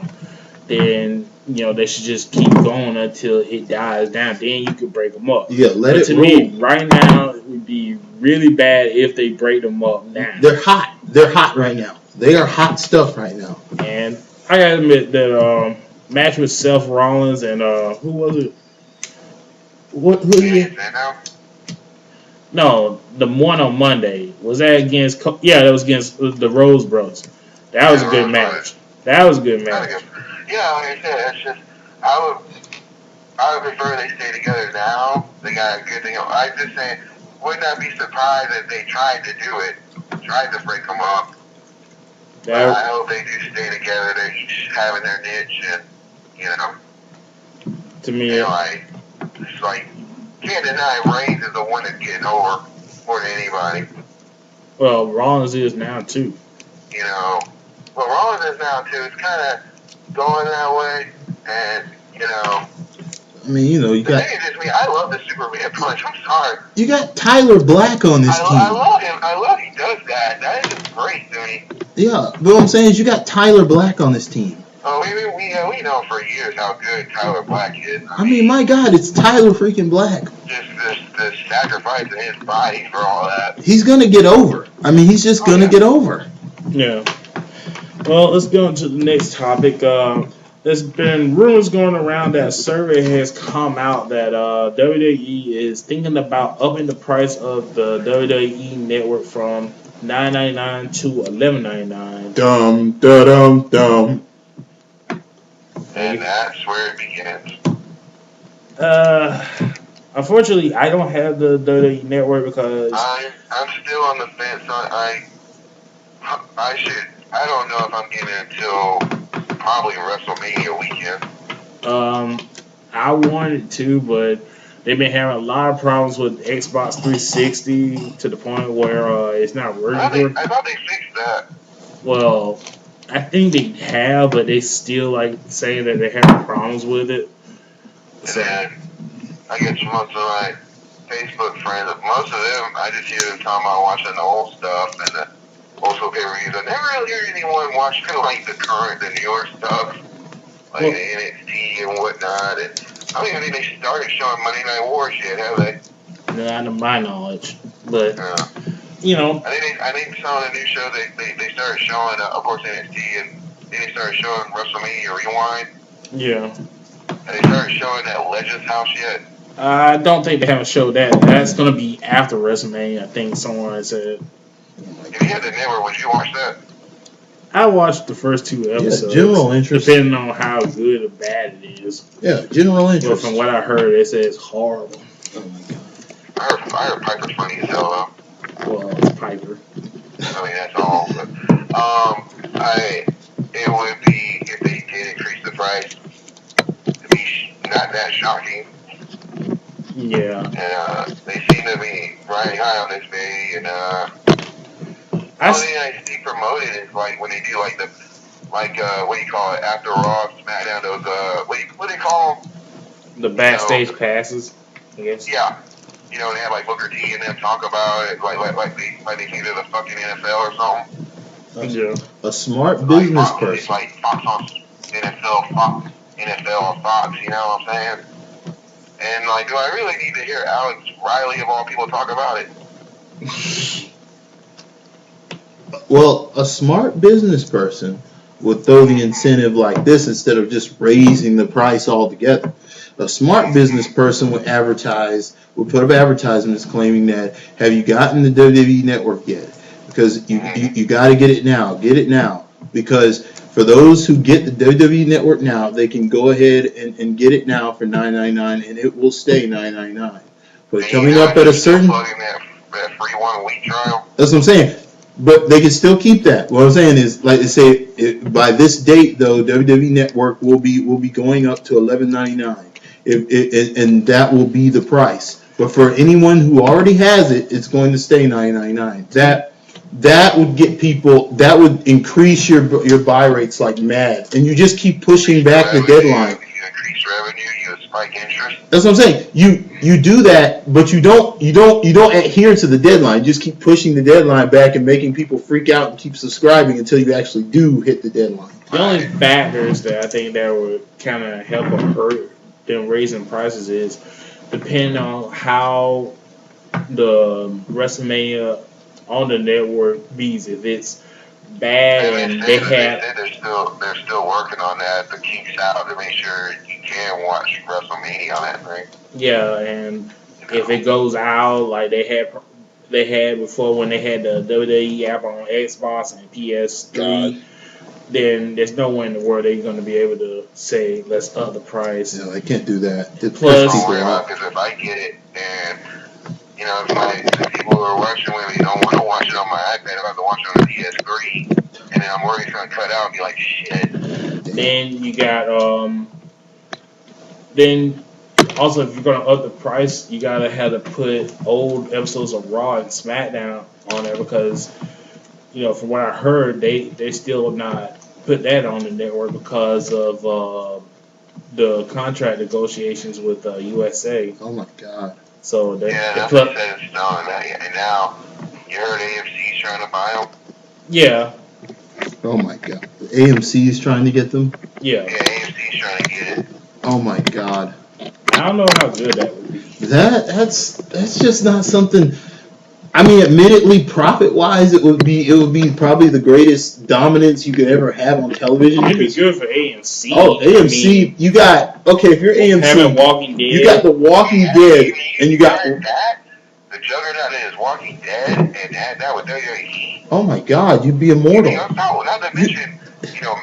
then they should just keep going until it dies down. Then you could break them up. Yeah, but to me, right now, it would be really bad if they break them up now. They're hot. They're hot right now. They are hot stuff right now. And I gotta admit that match with Seth Rollins and who was it? Who You you? understand now? No, the one on Monday was that against. That was against the Rose Bros. That Yeah, was a the good Rose Brothers. match. That was a good Not a match. good. Yeah, like I said, it's just I would prefer they stay together now. They got a good thing. I just saying, would not be surprised if they tried to do it, tried to break them up. But I That hope they do stay together. They're each having their niche, and you know, to me, and like it's like can't deny Reigns is the one that's getting over more than anybody. well, Rollins is now too. You know, well Rollins is now too. It's kind of going that way, and you know. I mean, you The got thing is just me. I love the Superman punch. I'm sorry. you got Tyler Black on this I team. love him. I love he does that. That is just great to me. Yeah, but what I'm saying is you got Tyler Black on this team. Oh, we know for years how good Tyler Black is. I mean, my God, it's Tyler freaking Black. Just the sacrifice of his body for all that. He's gonna get over. I mean, he's just gonna get over. Yeah. Well, let's go into the next topic. There's been rumors going around that survey has come out that WWE is thinking about upping the price of the WWE network from $9.99 to $11.99. Dum. And that's where it begins. Unfortunately, I don't have the WWE network because I'm still on the fence. I don't know if I'm getting it until probably WrestleMania weekend. I wanted to, but they've been having a lot of problems with Xbox 360 to the point where it's not working. I thought they fixed that. Well, I think they have, but they still like saying that they're having problems with it. So. And I get most of my Facebook friends, most of them, I just hear them talking about watching the old stuff and the old school pay-per-views. I never really hear anyone watching like the newer stuff, like the NXT and whatnot. And I don't even think they started showing Monday Night Wars yet, have they? Not to my knowledge, but you know, I think some of the new shows they started showing, of course, NXT, and then they started showing WrestleMania Rewind. Yeah. And they started showing that Legends House yet. I don't think they haven't showed that. That's going to be after WrestleMania, I think someone said. If you had the network, would you watch that? I watched the first 2 episodes. Yeah, general interest. Depending on how good or bad it is. Yeah, general interest. But from what I heard, they say it's horrible. Oh my God. I heard Piper's funny as hell, though. Well, it's Piper. I mean, that's all. But, it would be, if they did increase the price, it'd be not that shocking. Yeah. And they seem to be riding high on this baby. And the only thing I see promoted is like when they do like what do you call it, after Raw, SmackDown, those what do you call them? The backstage passes, I guess. Yeah. You know, they have like Booker T and them talk about it, like they think they're the fucking NFL or something. Yeah. A smart business Fox, person. It's like Fox on NFL on Fox, you know what I'm saying? And like, do I really need to hear Alex Riley of all people talk about it? Well, a smart business person would throw the incentive like this instead of just raising the price altogether. A smart business person would put up advertisements claiming that, have you gotten the WWE network yet? Because you got to get it now. Get it now. Because for those who get the WWE network now, they can go ahead and get it now for $9.99, and it will stay $9.99. But coming up at a certain... that free 1 week trial. That's what I'm saying. But they can still keep that. What I'm saying is, like they say, by this date, though, WWE Network will be going up to $11.99, and that will be the price. But for anyone who already has it, it's going to stay $9.99. That would get people. That would increase your buy rates like mad, and you just keep pushing back the deadline. You increase revenue, you spike interest. That's what I'm saying. You do that, but you don't adhere to the deadline. You just keep pushing the deadline back and making people freak out and keep subscribing until you actually do hit the deadline. The only factors that I think that would kind of help or hurt them raising prices is depending on how the WrestleMania on the network bees. If it's bad and they have they're still working on that, the kinks out to make sure you can watch WrestleMania on that thing. Yeah, and if it goes out like they had before when they had the WWE app on Xbox and PS3, God. then there's no way in the world they're going to be able to say let's up the price. No, I can't do that. It Plus- pisses Don't people worry about off. because if I get it and if people who are watching with me don't want to watch it on my iPad, I have to watch it on the PS3, and then I'm worried it's gonna cut out and be like shit. Then you got then also if you're going to up the price, you got to have to put old episodes of Raw and SmackDown on there because from what I heard, they still not put that on the network because of the contract negotiations with USA. Oh my God. So That's what it said in stone. And now you heard AFC's trying to buy them. Yeah. Oh my God. AMC is trying to get them. Yeah. Yeah, AFC's trying to get it. Oh my God. I don't know how good that would be. That's just not something. I mean, admittedly, profit-wise, it would be probably the greatest dominance you could ever have on television. It'd be good for AMC. Oh, AMC, you got if you're AMC, having Walking Dead. you got The Walking Dead, and you got that. The Juggernaut is Walking Dead, and that with WWE. oh my God, you'd be immortal. No, not to mention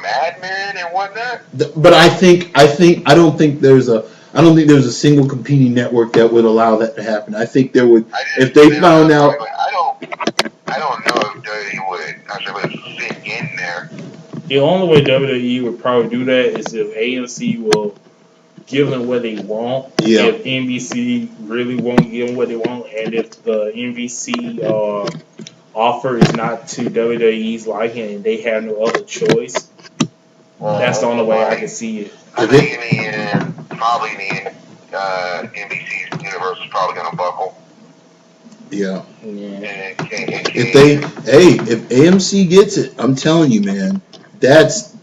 Mad Men and whatnot. But I don't think there's a single competing network that would allow that to happen. I think there would if they found out. I don't know if WWE would actually fit in there. The only way WWE would probably do that is if AMC will give them what they want. Yeah. If NBC really won't give them what they want, and if the NBC offer is not to WWE's liking and they have no other choice, that's the only way I can see it. I think in the end, probably in the end, NBC's universe is probably going to buckle. Yeah. Yeah. If AMC gets it, I'm telling you, man, that's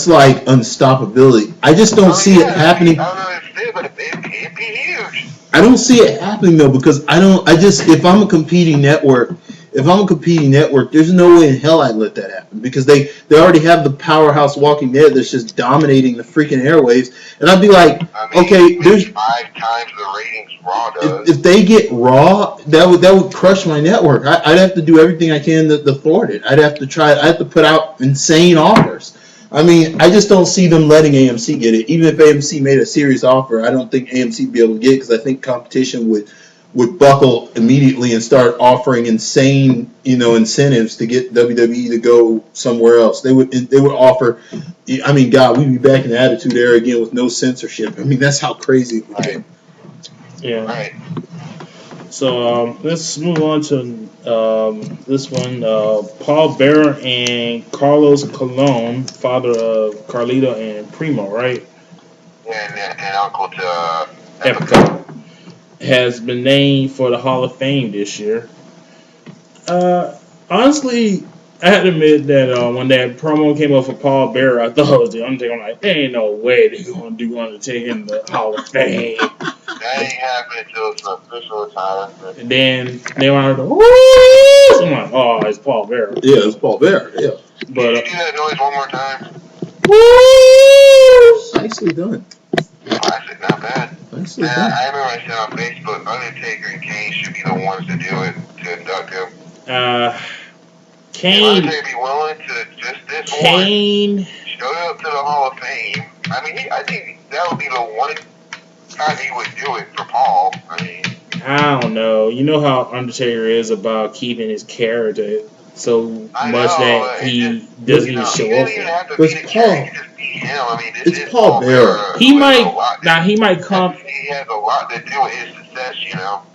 like unstoppability. I just don't see it happening. I don't know if it's but it'd be huge. I don't see it happening though because if I'm a competing network, there's no way in hell I'd let that happen because they already have the powerhouse Walking Dead that's just dominating the freaking airwaves, and I'd be like, okay, there's 5 times the ratings Raw does. If they get Raw, that would crush my network. I'd have to do everything I can to thwart it. I'd have to put out insane offers. I mean, I just don't see them letting AMC get it. Even if AMC made a serious offer, I don't think AMC would be able to get it because I think competition would buckle immediately and start offering insane, incentives to get WWE to go somewhere else. They would offer. I mean, God, we'd be back in the Attitude Era again with no censorship. I mean, that's how crazy it would be. Yeah. Right. So let's move on to this one. Paul Bearer and Carlos Colon, father of Carlito and Primo, right? And uncle to Epico, has been named for the Hall of Fame this year. Honestly, I had to admit that when that promo came up for Paul Bearer, I thought it was the Undertaker. I'm like, there ain't no way they're going to do Undertaker in the Hall of Fame. That ain't happening until it's official retirement. And then they were like, woo! I'm like, oh, it's Paul Bearer. Yeah, it's Paul Bearer. Yeah. Can you do that noise one more time? Woo! Nicely done. Classic, not bad. Nicely Man, done. I remember I said on Facebook, Undertaker and Kane should be the ones to do it, to induct him. Kane. If Undertaker be willing to just this Kane. one, show up to the Hall of Fame. I mean, I think that would be the one time he would do it for Paul. I mean, I don't know. You know how Undertaker is about keeping his character so much that he doesn't even show up. He doesn't even have to But be the Paul- character, just be him. I mean, this It's is Paul Bearer. He might come. He has a lot to do with his success,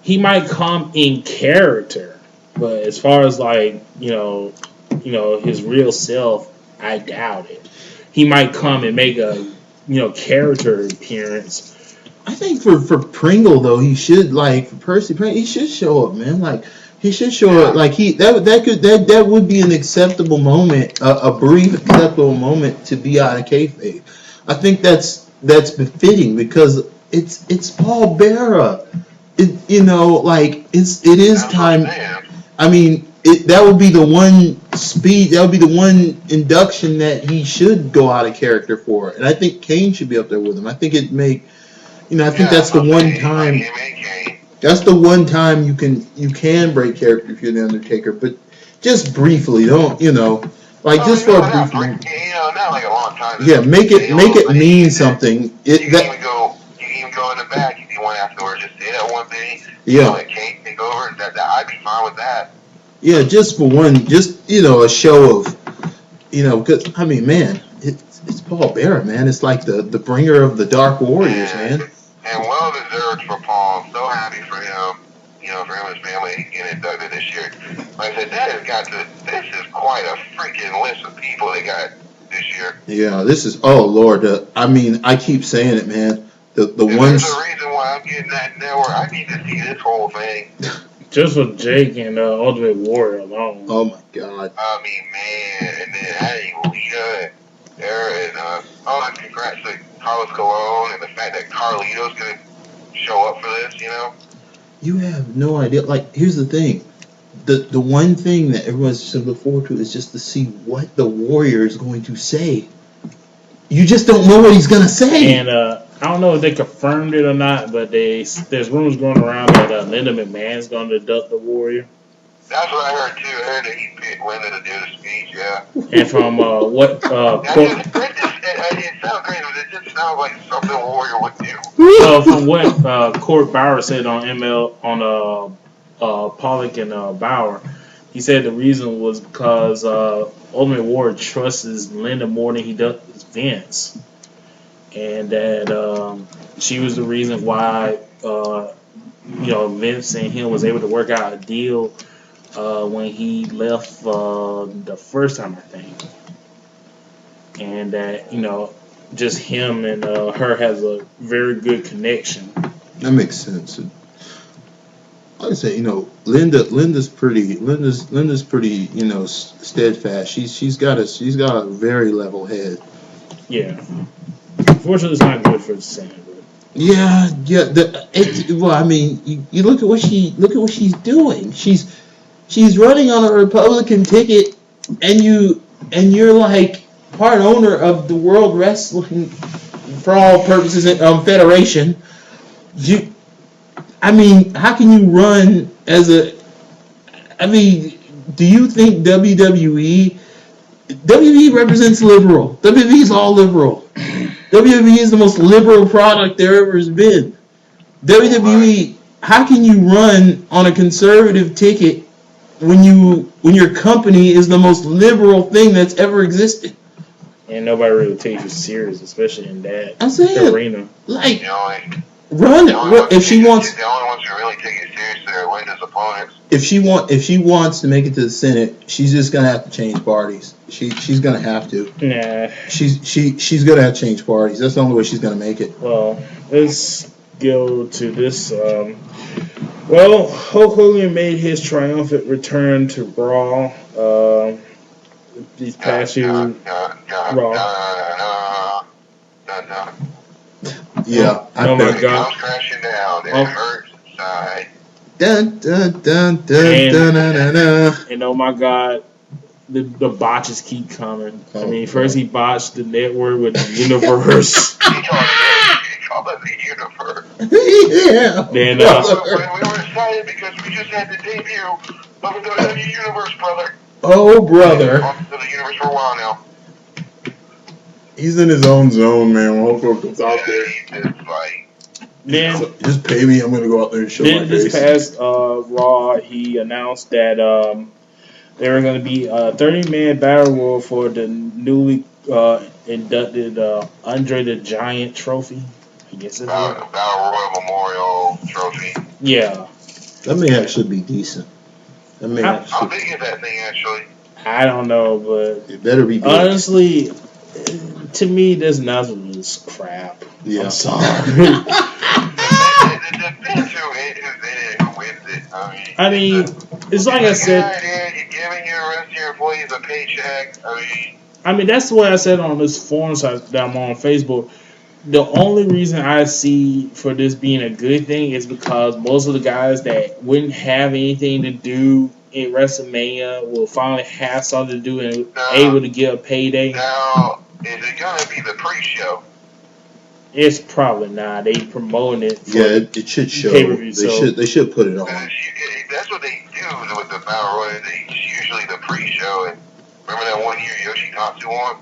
He might come in character, but as far as like his real self, I doubt it. He might come and make a character appearance. I think for Pringle though, he should for Percy Pringle, he should show up, man. Like he should show up. Like that would be an acceptable moment, a brief acceptable moment to be out of kayfabe. I think that's befitting because it's Paul Bearer. It is time. I mean, that would be the one speed. That would be the one induction that he should go out of character for. And I think Kane should be up there with him. I think it make, I think that's the one time. That's the one time you can break character if you're the Undertaker, but just briefly, don't just for a brief moment. Not like a long time. Yeah, make it mean something. You can even go in the back if you want afterwards. Just say that one thing. Yeah. Let Kane take over, and that I'd be fine with that. Yeah, just for one, a show of, because man, it's Paul Bearer, man. It's like the bringer of the Dark Warriors, man. And well deserved for Paul. I'm so happy for him. For him and his family getting inducted this year. Like I said, this is quite a freaking list of people they got this year. Yeah, this is, oh Lord. I keep saying it, man. The ones. There's a reason why I'm getting that network. I need to see this whole thing. Just with Jake and Ultimate Warrior alone. Oh my God. Man, and then adding Lita and Aaron, and congrats to Carlos Colon and the fact that Carlito's gonna show up for this. You have no idea. Like, here's the thing. The one thing that everyone's just look forward to is just to see what the Warrior is going to say. You just don't know what he's going to say. And I don't know if they confirmed it or not, but there's rumors going around that Linda McMahon's going to induct the Warrior. That's what I heard, too. I heard that he picked Linda to do the speech, yeah. And from what... it sounds crazy, but it just sounds like something Warrior would do. From what Court Bauer said on ML, on Pollock and Bauer, he said the reason was because Ultimate Warrior trusts Linda more than he does Vince. And that she was the reason why, Vince and him was able to work out a deal when he left the first time, I think. And that, just him and her has a very good connection. That makes sense. Like I say, Linda's pretty, steadfast. She's got a very level head. Yeah. Unfortunately, it's not good for the Senate. Yeah. You look at what she's doing. She's running on a Republican ticket, and you're like part owner of the World Wrestling, for all purposes, Federation. How can you run as a? Do you think WWE represents liberal? WWE is all liberal. WWE is the most liberal product there ever has been. WWE, how can you run on a conservative ticket when your company is the most liberal thing that's ever existed? And nobody really takes you serious, especially in that arena. Like, run it. If she wants, the only ones who really take it seriously are Linda's opponents. If she wants to make it to the Senate, she's just gonna have to change parties. She's gonna have to. Nah. She's gonna have to change parties. That's the only way she's gonna make it. Well, let's go to this. Hulk Hogan made his triumphant return to Raw. These past few Raw. Yeah. Oh my God. Comes crashing down. It hurts inside. Dun dun dun dun dun dun dun. And oh my God, the botches keep coming. First he botched the network with the universe. He called it the universe. Yeah. Then we were excited because we just had the debut of the WWE Universe, brother. Oh, brother. To the universe for a while now. He's in his own zone, man. Hulk Hogan's out there. Then just pay me. I'm gonna go out there and show my face. This past Raw, he announced that they were going to be a 30-man battle royal for the newly inducted Andre the Giant Trophy. I guess it's Battle Royal Memorial Trophy. Yeah. That may actually be decent. How big is that thing actually? I don't know, but it better be big. Honestly, to me, this nothing is crap. Yeah. I'm sorry. I mean, it's like I said. You're giving your rest of your employees a paycheck. I mean, that's what I said on this forum site that I'm on Facebook. The only reason I see for this being a good thing is because most of the guys that wouldn't have anything to do in WrestleMania will finally have something to do and Now, able to get a payday? now, is it gonna be the pre-show? It's probably not. They promoting it for Yeah, it should show. pay-per-view. They should put it on. That's what they do with the Battle Royal. It's usually the pre-show. And remember that one year Yoshitatsu won?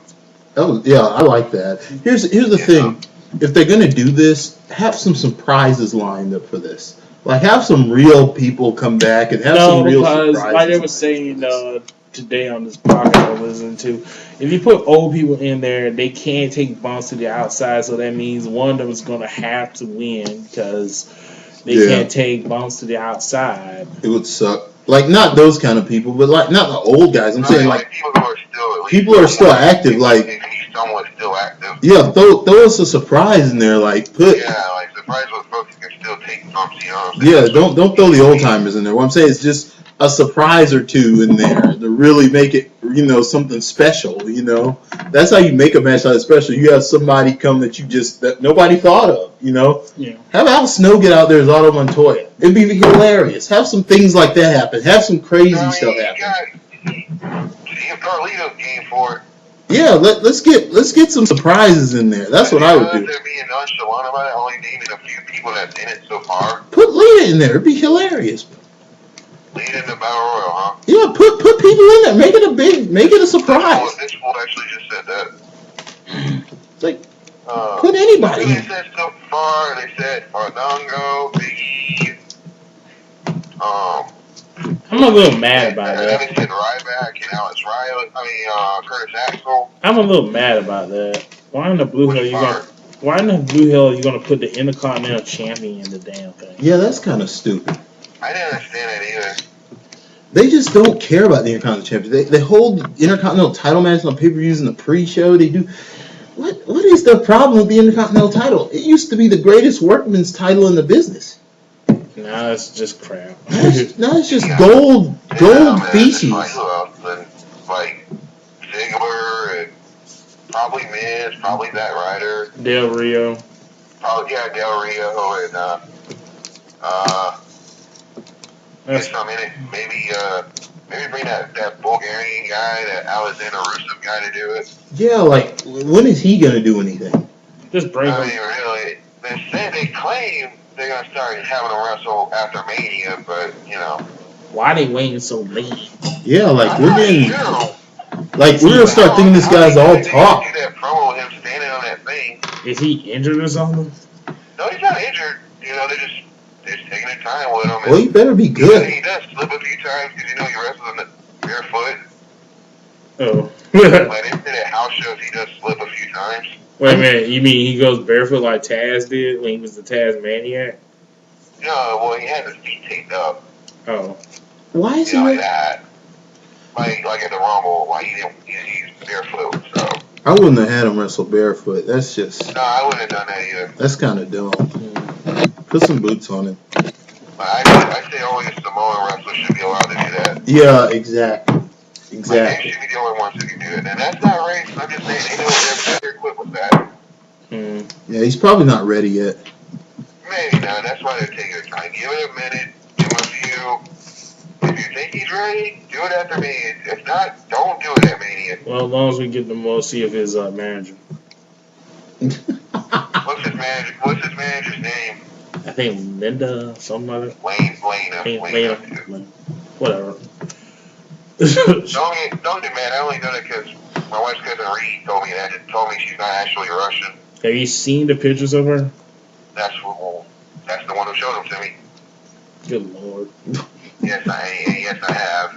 Oh yeah, I like that. Here's the thing. If they're gonna do this, have some surprises lined up for this. Like have some real people come back and have some real surprises. Like they were saying today on this podcast I was listening to, if you put old people in there, they can't take bumps to the outside. So that means one of them is going to have to win because they can't take bumps to the outside. It would suck. Like not those kind of people, but like not the old guys. I'm saying like people who are still active. Like someone still active. Yeah, throw us a surprise in there. Like put. Yeah, like surprise with folks who can still take bumps. You know. Yeah, don't throw the old timers in there. What I'm saying is just a surprise or two in there to really make it, something special. That's how you make a match like that special. You have somebody come that nobody thought of. Yeah. Have Snow get out there as Otto Montoya. It'd be hilarious. Have some things like that happen. Have some crazy stuff happen. See if Carlito's game for it. Yeah, let's get some surprises in there. That's what I would do. They're being nonchalant about it, only naming a few people that's in it so far. Put Lita in there. It'd be hilarious. Lita in the Battle Royal, huh? Yeah, put people in there. Make it a surprise. This fool actually just said that. It's like, put anybody in. They said so far. They said Fandango, Biggie. I'm a little mad about that. They said Ryback and Alex Riley. Curtis Axel. I'm a little mad about that. Why in the Blue Hell you gonna put the Intercontinental Champion in the damn thing? Yeah, that's kind of stupid. I didn't understand that either. They just don't care about the Intercontinental Championship. They hold Intercontinental title matches on pay-per-views in the pre-show. They do. What is the problem with the Intercontinental title? It used to be the greatest workman's title in the business. Nah, it's just crap. Now it's just gold species. Like Ziggler and probably Miz, probably Zack Ryder. Del Rio. Probably Del Rio and maybe bring that Bulgarian guy, that Alexander Rusev guy to do it. Yeah, like when is he gonna do anything? Just bring him. Really, they claim they're gonna start having them wrestle after Mania, but why they waiting so late? Yeah, like we're gonna start thinking this guy's all talk. Do that promo with him standing on that thing. Is he injured or something? No, he's not injured. They're just taking their time with him. Well, he better be good. He does slip a few times because he wrestles in the barefoot. Oh. Like they did at house shows, he does slip a few times. Wait a minute, you mean he goes barefoot like Taz did when he was the Tasmaniac? No, well, he had his feet taped up. Oh. Why is he like that? Like at the Rumble, he's barefoot, so. I wouldn't have had him wrestle barefoot. That's just. No, I wouldn't have done that either. That's kind of dumb. Put some boots on him. I say only a Samoan wrestler should be allowed to do that. Yeah, exactly. They should be the only ones who can do it. And that's not racist. I'm just saying they're equipped with that. Yeah, he's probably not ready yet. Maybe not. That's why they're taking their time. Give it a minute. Give him a few. If you think he's ready, do it after Mania. If not, don't do it at Mania. Well, as long as we get the most see of his manager. What's his manager's name? I think Linda, somebody. Lena. Whatever. Don't get mad. I only know that because my wife's cousin Reed told me she's not actually Russian. Have you seen the pictures of her? That's the one who showed them to me. Good Lord. Yes, I have.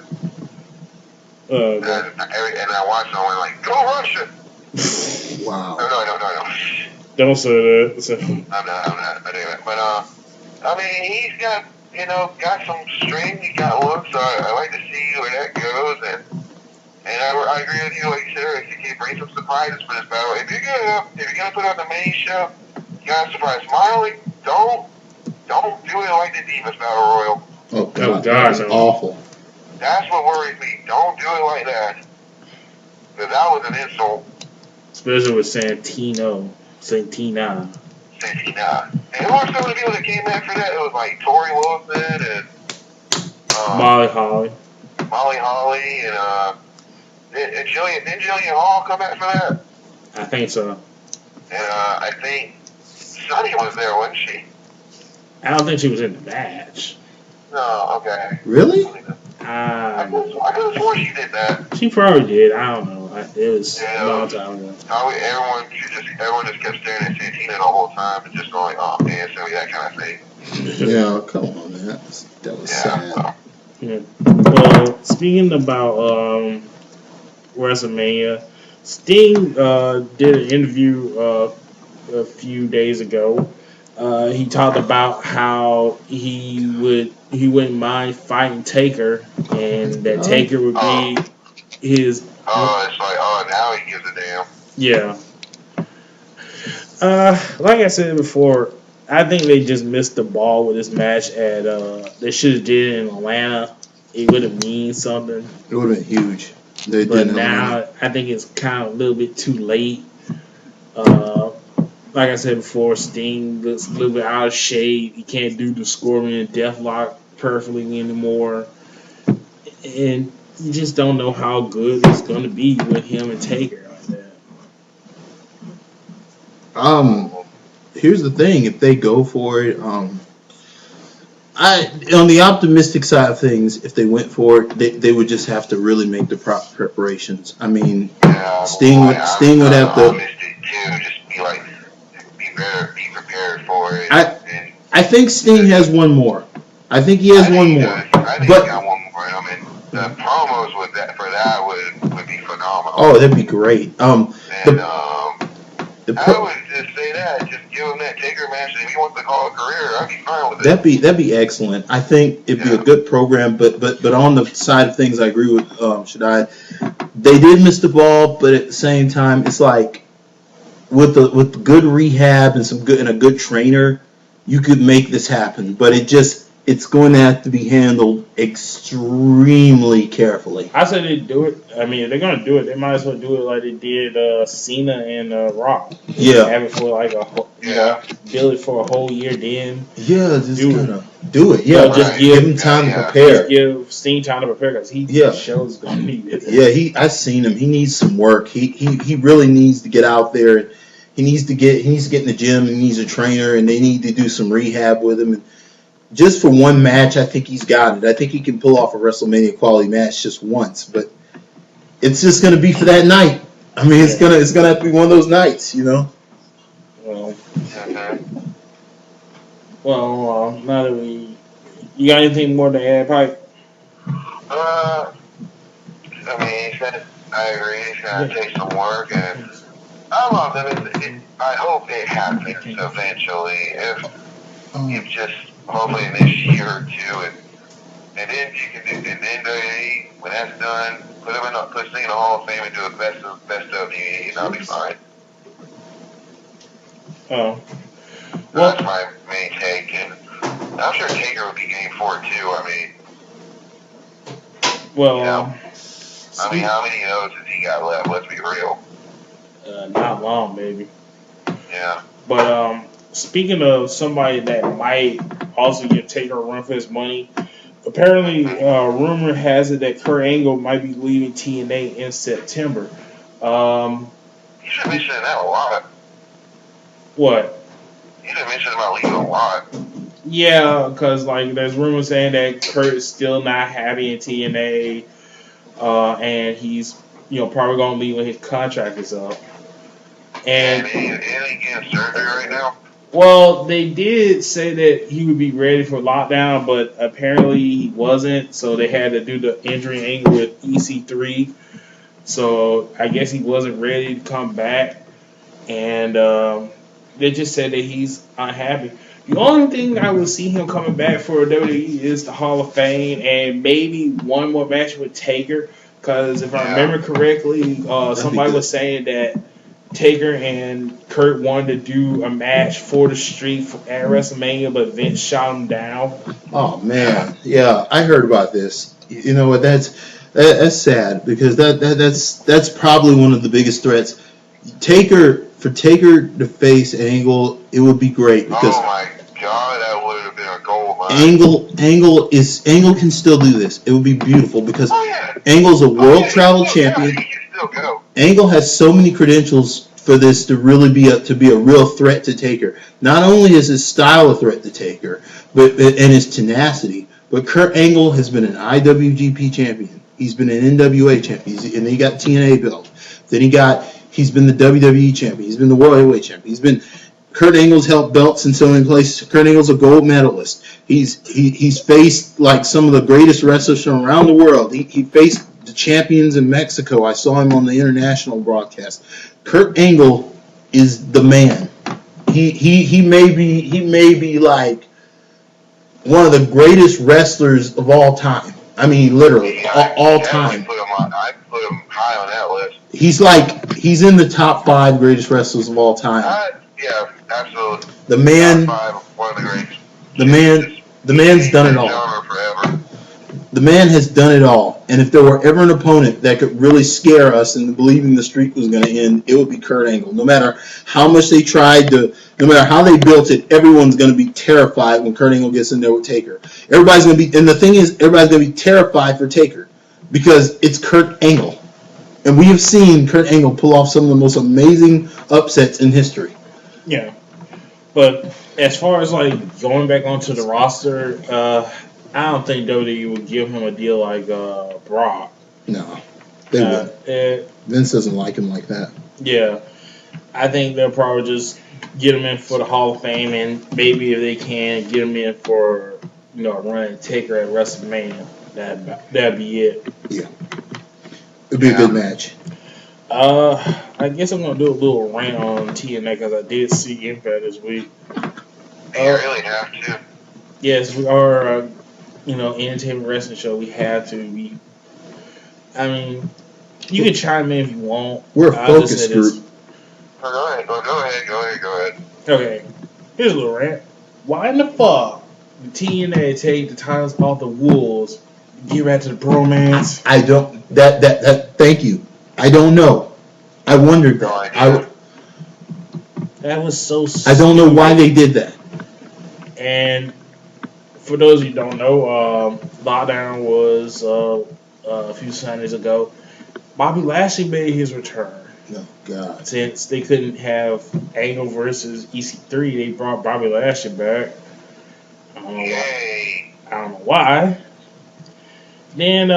And I watched them and I'm like, go Russia! Wow. No. Don't say that. I'm not. But he's got some strength. He's got looks. So I like to see where that goes. And I agree with you. Like you said earlier, you can bring some surprises for this battle. If you're gonna put on the main show, you gotta surprise Smiley. Don't do it like the Divas Battle Royal. Oh God, that's awful. That's what worries me. Don't do it like that. Because that was an insult. Especially with Santina. And who were some of the people that came after that? It was like Tori Wilson and Molly Holly. Molly Holly and did Jillian Hall come back for that? I think so. And I think Sunny was there, wasn't she? I don't think she was in the match. No, okay. Really? I could have sworn she did that. She probably did. I don't know. It was Yeah. a long time ago. Everyone just kept staring at Santina the whole time and just going, oh man, so that kind of thing. Yeah, come on, man. That was sad. Yeah. Well, speaking about WrestleMania, Sting did an interview a few days ago. He talked about how he wouldn't mind fighting Taker, and that Taker would be his. Oh, it's like, now he gives a damn. Yeah. Like I said before, I think they just missed the ball with this match. They should have did it in Atlanta. It would have mean something. It would have been huge. They But didn't. now I think it's kind of a little bit too late. Like I said before, Sting looks a little bit out of shape. He can't do the Scorpion and Deathlock perfectly anymore. And you just don't know how good it's going to be with him and Taker like that. Here's the thing: if they go for it, on the optimistic side of things, if they went for it, they would just have to really make the proper preparations. I mean, Sting would have to. Just be like, be prepared for it. I think Sting has one more. I think he has one more. I think he got one more. I mean, the promos for that would be phenomenal. Oh, that'd be great. I would just say that. Just give him that Taker match. If he wants to call it a career, I'd be fine with it. That'd be excellent. I think it'd be a good program. But on the side of things, I agree with Shaddai. They did miss the ball, but at the same time, it's like with the good rehab and a good trainer, you could make this happen. But it's going to have to be handled extremely carefully. I said they'd do it. I mean, if they're going to do it, they might as well do it like they did Cena and Rock. Yeah. Have it for like build it for a whole year, then just do it. Yeah, just give him time to prepare. Just give Sting time to prepare because he shows going to be with it. Yeah, I've seen him. He needs some work. He really needs to get out there. He needs to get in the gym. He needs a trainer, and they need to do some rehab with him. And just for one match, I think he's got it. I think he can pull off a WrestleMania quality match just once, but it's just going to be for that night. I mean, it's gonna have to be one of those nights, you know. Well, now that you got anything more to add, Pike? I mean, he said, I agree. It's going to take some work, and I love it. I hope it happens eventually. If just hopefully in this year or two, and then you can do. And then when that's done, put Sting in the Hall of Fame and do a best of the, and I'll be fine. Oh. Well, that's my main take, and I'm sure Taker would be game for it too. I mean, how many of those has he got left? Let's be real. Not long, baby. Yeah. But speaking of somebody that might also get Taker a run for his money, apparently rumor has it that Kurt Angle might be leaving TNA in September. You should mention that a lot. What? You should mention about leaving a lot. Yeah, because there's rumors saying that Kurt is still not happy in TNA, and he's probably gonna leave when his contract is up. And he getting surgery right now? Well, they did say that he would be ready for lockdown, but apparently he wasn't, so they had to do the injury angle with EC3. So I guess he wasn't ready to come back, and they just said that he's unhappy. The only thing I would see him coming back for WWE is the Hall of Fame and maybe one more match with Taker, because if I remember correctly, somebody was saying that Taker and Kurt wanted to do a match for the street at WrestleMania, but Vince shot him down. Oh man, yeah, I heard about this. You know what? That's sad because that's probably one of the biggest threats. Taker to face Angle, it would be great because oh my God, that would have been a gold line. Angle can still do this. It would be beautiful because Oh yeah. Angle's a world travel Yeah, champion. he can still go. Angle has so many credentials for this to really be a real threat to Taker. Not only is his style a threat to Taker, but and his tenacity, but Kurt Angle has been an IWGP champion. He's been an NWA champion, and he got TNA belt. Then he's been the WWE champion. He's been the World Heavyweight champion. Kurt Angle's held belts in so many places. Kurt Angle's a gold medalist. He's faced like some of the greatest wrestlers from around the world. He faced the champions in Mexico. I saw him on the international broadcast. Kurt Angle is the man. He may be like one of the greatest wrestlers of all time. I mean, literally all time. I put him high on that list. He's in the top 5 greatest wrestlers of all time. Yeah, absolutely. The man, top 5, one of the greatest. The man's done it all. Forever. The man has done it all. And if there were ever an opponent that could really scare us into believing the streak was going to end, it would be Kurt Angle. No matter how much they no matter how they built it, everyone's going to be terrified when Kurt Angle gets in there with Taker. And the thing is, everybody's going to be terrified for Taker because it's Kurt Angle. And we have seen Kurt Angle pull off some of the most amazing upsets in history. Yeah. But as far as like going back onto the roster, I don't think WWE would give him a deal like Brock. No, they wouldn't. Vince doesn't like him like that. Yeah, I think they'll probably just get him in for the Hall of Fame, and maybe if they can get him in for a run and Taker at WrestleMania, that'd be it. Yeah, it'd be a good match. I guess I'm gonna do a little rant on TNA because I did see Impact this week. You really have to. Yes, we are. Entertainment wrestling show. We have to. I mean, you can chime in if you want. We're a focus group. Go ahead. Okay, here's a little rant. Why in the fuck did TNA take the titles off the Wolves? Get back to the bromance. I don't. Thank you. I don't know. I wondered that. That was so stupid. I don't know why they did that. And for those of you who don't know, Lockdown was a few Sundays ago. Bobby Lashley made his return. Oh, God. Since they couldn't have Angle versus EC3, they brought Bobby Lashley back. I don't know why. Then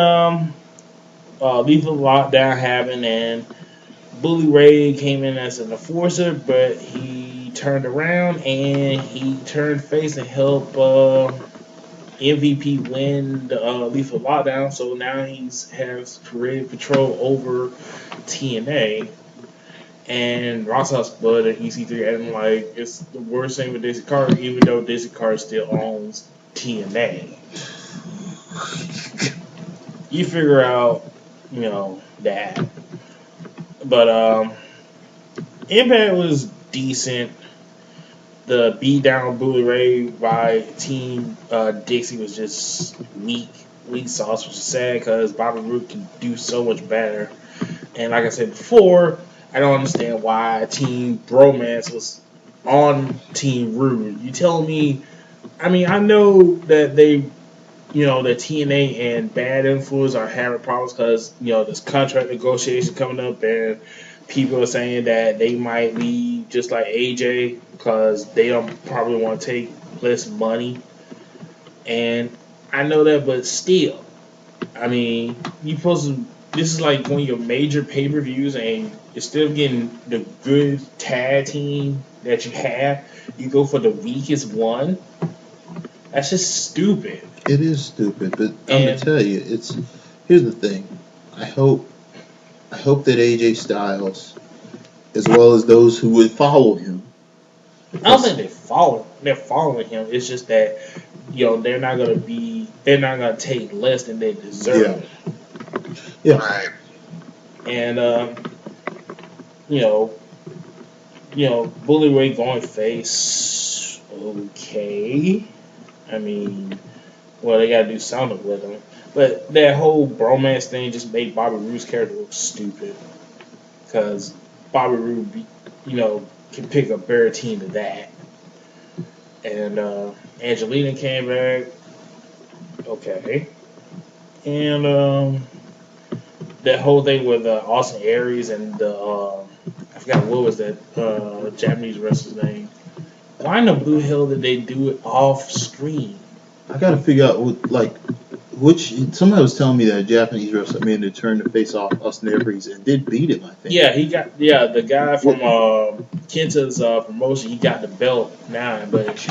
Lethal Lockdown happened, and Bully Ray came in as an enforcer, but he turned around and he turned face and helped MVP win the Lethal Lockdown. So now he has creative control over TNA. And Ross's Blood and EC3 acting like it's the worst thing with Dizzy Carter, even though Dizzy Carter still owns TNA. You figure out, that. But Impact was decent. The beat down Bully Ray by Team Dixie was just weak sauce, which is sad because Bobby Roode can do so much better. And like I said before, I don't understand why Team Bromance was on Team Rude. You telling me? I mean, I know that they, that TNA and Bad Influence are having problems because there's contract negotiation coming up, and people are saying that they might leave just like AJ because they don't probably want to take less money. And I know that, but still, I mean, this is like one of your major pay-per-views, and instead of getting the good tag team that you have, you go for the weakest one. That's just stupid. It is stupid, but I'm gonna tell you, here's the thing. I hope that AJ Styles, as well as those who would follow him. I don't think they're following him. It's just that they're not gonna take less than they deserve. Yeah. Right. And Bully Ray going face, okay. I mean, well, they gotta do something with him. But that whole bromance thing just made Bobby Roode's character look stupid. Because Bobby Roode, can pick a better team than that. And Angelina came back. Okay. And that whole thing with Austin Aries and I forgot what was that Japanese wrestler's name. Why in the blue hell did they do it off screen? I gotta figure out which. Somebody was telling me that a Japanese wrestler made a turn to face off Austin Aries and did beat him. I think. Yeah, the guy from Kenta's promotion. He got the belt now, but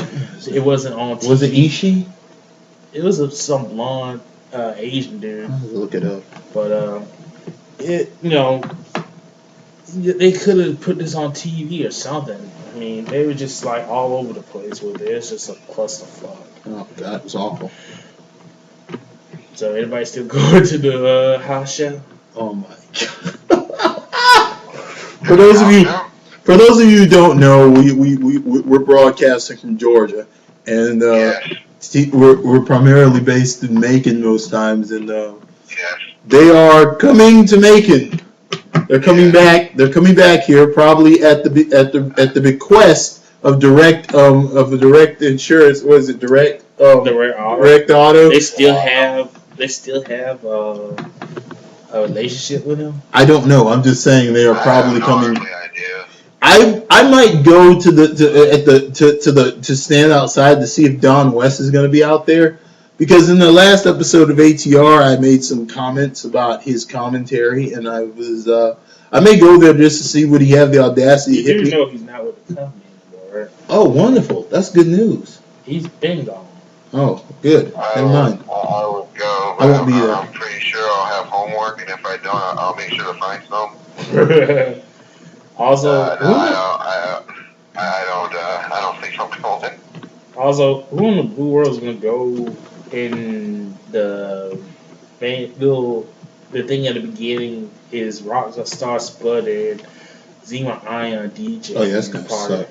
it wasn't on TV. Was it Ishii? It was some blonde Asian dude. I'll have to look it up. But they could have put this on TV or something. I mean, they were just like all over the place with it. It's just a clusterfuck. Oh God, it was awful. So everybody still going to the house show? Oh my God. For those of you who don't know, we're broadcasting from Georgia, and we're primarily based in Macon most times, and they are coming to Macon. They're coming back. They're coming back here, probably at the bequest of direct insurance. What is it? Direct auto. They still have a relationship with him. I don't know. I'm just saying they are probably coming. I might go to stand outside to see if Don West is going to be out there, because in the last episode of ATR I made some comments about his commentary, and I may go there just to see would he have the audacity. You do know he's not with the company anymore, right? Oh, wonderful! That's good news. He's been gone. Oh, good. Never mind. I would go. I won't be there. I'm pretty sure I'll have homework, and if I don't, I'll make sure to find some. Also, I don't think I'm going. Also, who in the blue world is gonna go in the thing at the beginning is Rockstar Spud and Zima Ion DJ. Oh yeah, that's gonna suck.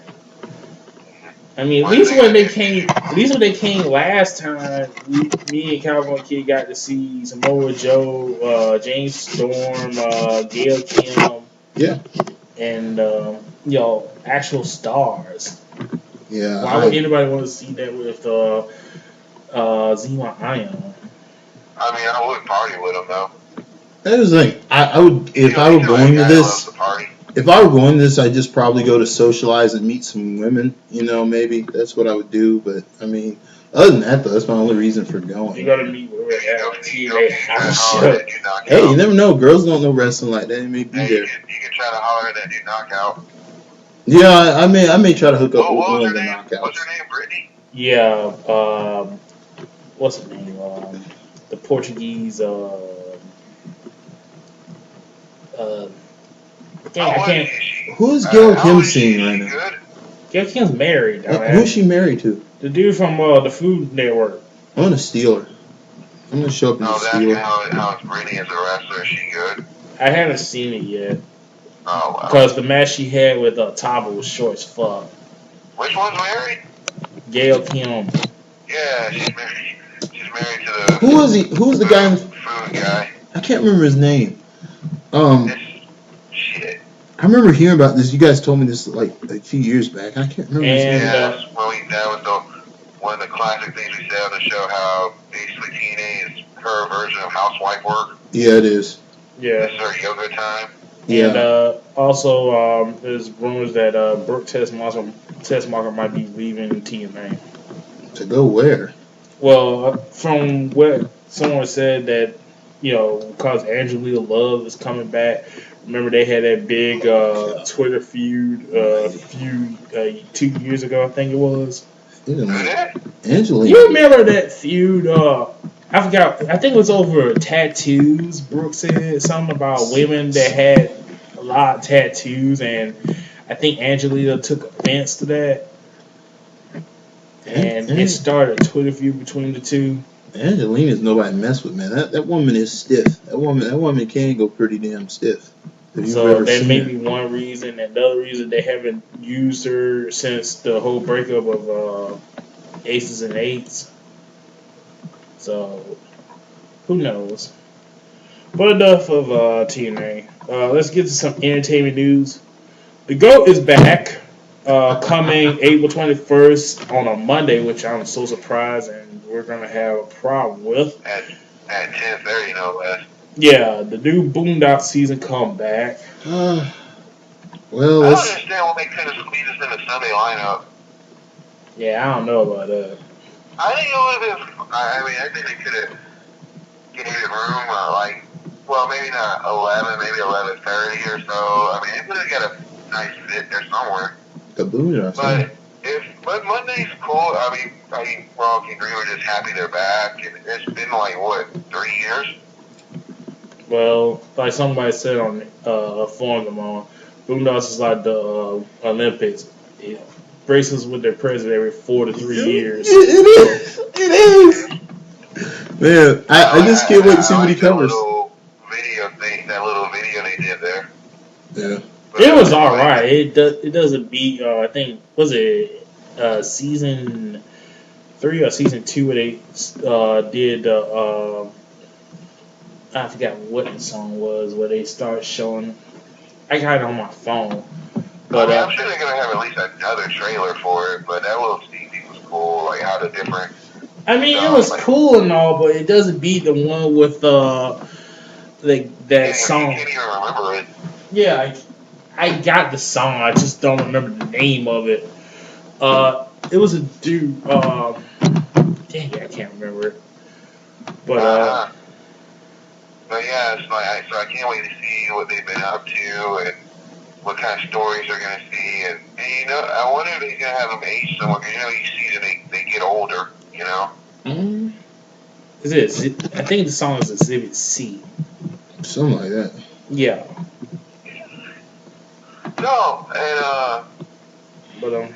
I mean, at least when they came last time, me and Cowboy Kid got to see Samoa Joe, James Storm, Gail Kim, and actual stars. Yeah. Why would anybody want to see that with Zima Ion? I mean, I would party with him though. That was like I would if I were going to this. If I were going to this, I'd just probably go to socialize and meet some women. Maybe that's what I would do. But I mean, other than that, though, that's my only reason for going. You gotta meet with TNA house show. Hey, you never know. Girls don't know wrestling like that. They may be there. You can try to holler at that dude knockout. Yeah, I may try to hook up with one of the knockouts. What's her name? Brittany? Yeah. What's her name? The Portuguese. I can't. Who's Gail Kim seeing right now? Gail Kim's married. Who's she married to? The dude from the Food Network. I'm gonna steal her. I'm gonna show up and steal her. How is Brittany as a wrestler? Is she good? I haven't seen it yet. Oh, wow. Because the match she had with Taba was short as fuck. Which one's married? Gail Kim. Yeah, she's married. She's married to the. Who is he? Who's the guy? Food guy. I can't remember his name. Shit. I remember hearing about this. You guys told me this like a few years back. I can't remember his name. That was one of the classic things we said on the show. How basically TNA is her version of housewife work. Yeah, it is. Yeah. This is her yoga time. Yeah. And also, there's rumors that Brooke Tessmacher might be leaving TNA. To go where? Well, from what someone said that, because Angelina Love is coming back. Remember they had that big Twitter feud 2 years ago, I think it was. Angelina. You remember that feud? I forgot. I think it was over tattoos. Brooke said something about women that had a lot of tattoos, and I think Angelina took offense to that. And it started a Twitter feud between the two. Angelina's nobody to mess with, man. That woman is stiff. That woman can go pretty damn stiff. So that may be one reason. And the other reason they haven't used her since the whole breakup of Aces and Eights. So who knows? But enough of TNA. Let's get to some entertainment news. The GOAT is back. coming April 21st on a Monday, which I'm so surprised and we're gonna have a problem with. At 10:30, no less. Yeah, the new Boondock season come back. Well, I don't let's. understand why they couldn't squeeze us in the Sunday lineup. Yeah, I don't know about that. I think it would have been. I think they could have gave it room, well, maybe not 11, maybe 11:30 or so. I mean, it would have got a nice fit there somewhere. The Boondocks. But Monday's cool. I mean, Raw and Green were just happy they're back, and it's been like what 3 years. Well, like somebody said on a forum tomorrow, Boondocks is like the Olympics. You know, races with their president every 4 to 3 years. It is. It is. Man, I just can't wait to see what he covers. That little video they did there. Yeah. It was all right. It doesn't beat. I think was it season 3 or season 2 where they did. I forgot what the song was where they start showing. I got it on my phone, but I'm sure they're gonna have at least another trailer for it. But that little sneak was cool. Like how the different. I mean, it was cool and all, but it doesn't beat the one with that song. You can't even remember it. Yeah, I got the song. I just don't remember the name of it. It was a dude. Dang it, I can't remember it. But yeah, it's like so I can't wait to see what they've been up to and what kind of stories they're gonna see. And you know, I wonder if he's gonna have them age somewhere. Because you know, each season they get older. You know. Is it? I think the song is Exhibit C. Something like that. Yeah. No, and But so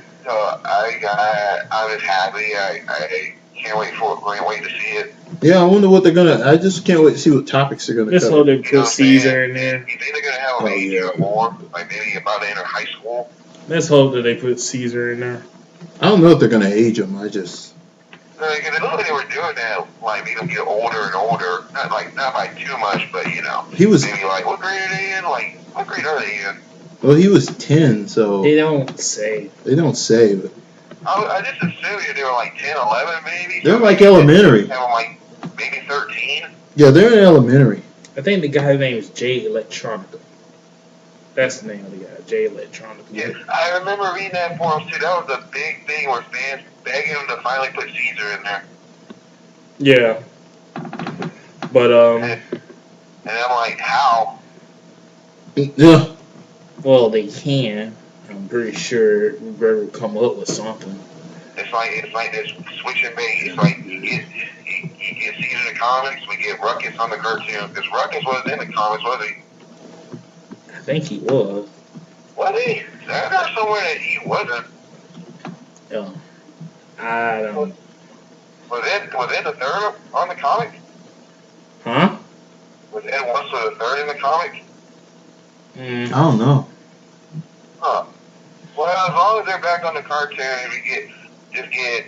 I'm just happy. I can't wait to see it. Yeah, I wonder what they're gonna. I just can't wait to see what topics they're gonna just cover. hope they put Caesar in there. You think they're gonna have them age even more? Like maybe about to enter high school? Let's hope that they put Caesar in there. I don't know if they're gonna age him. I just. Because it looked like they were doing that, like making them get older and older. Not by too much, but you know. He was. Maybe like what grade are they in? Like what grade are they in? Well, he was 10, so. They don't say. They don't say, but. I just assumed they were like 10, 11 maybe. They're like elementary. Have them like maybe 13. Yeah, they're in elementary. I think the guy's name is Jay Electronica. That's the name of the guy, Jay Electronica. Yeah, I remember reading that for him too. That was a big thing where fans begging him to finally put Caesar in there. Yeah. But And I'm like, how? Yeah. Well, they can. I'm pretty sure Greg will come up with something. It's like this switching bait. It's like you get Caesar in the comics, we get Ruckus on the cartoon. Because Ruckus wasn't in the comics, was he? I think he was. Was he? I heard somewhere that he wasn't. Yeah. I don't. Was Ed the third on the comic? Huh? Was Ed Wessler the third in the comic? I don't know. Huh. Well, as long as they're back on the cartoon, we just get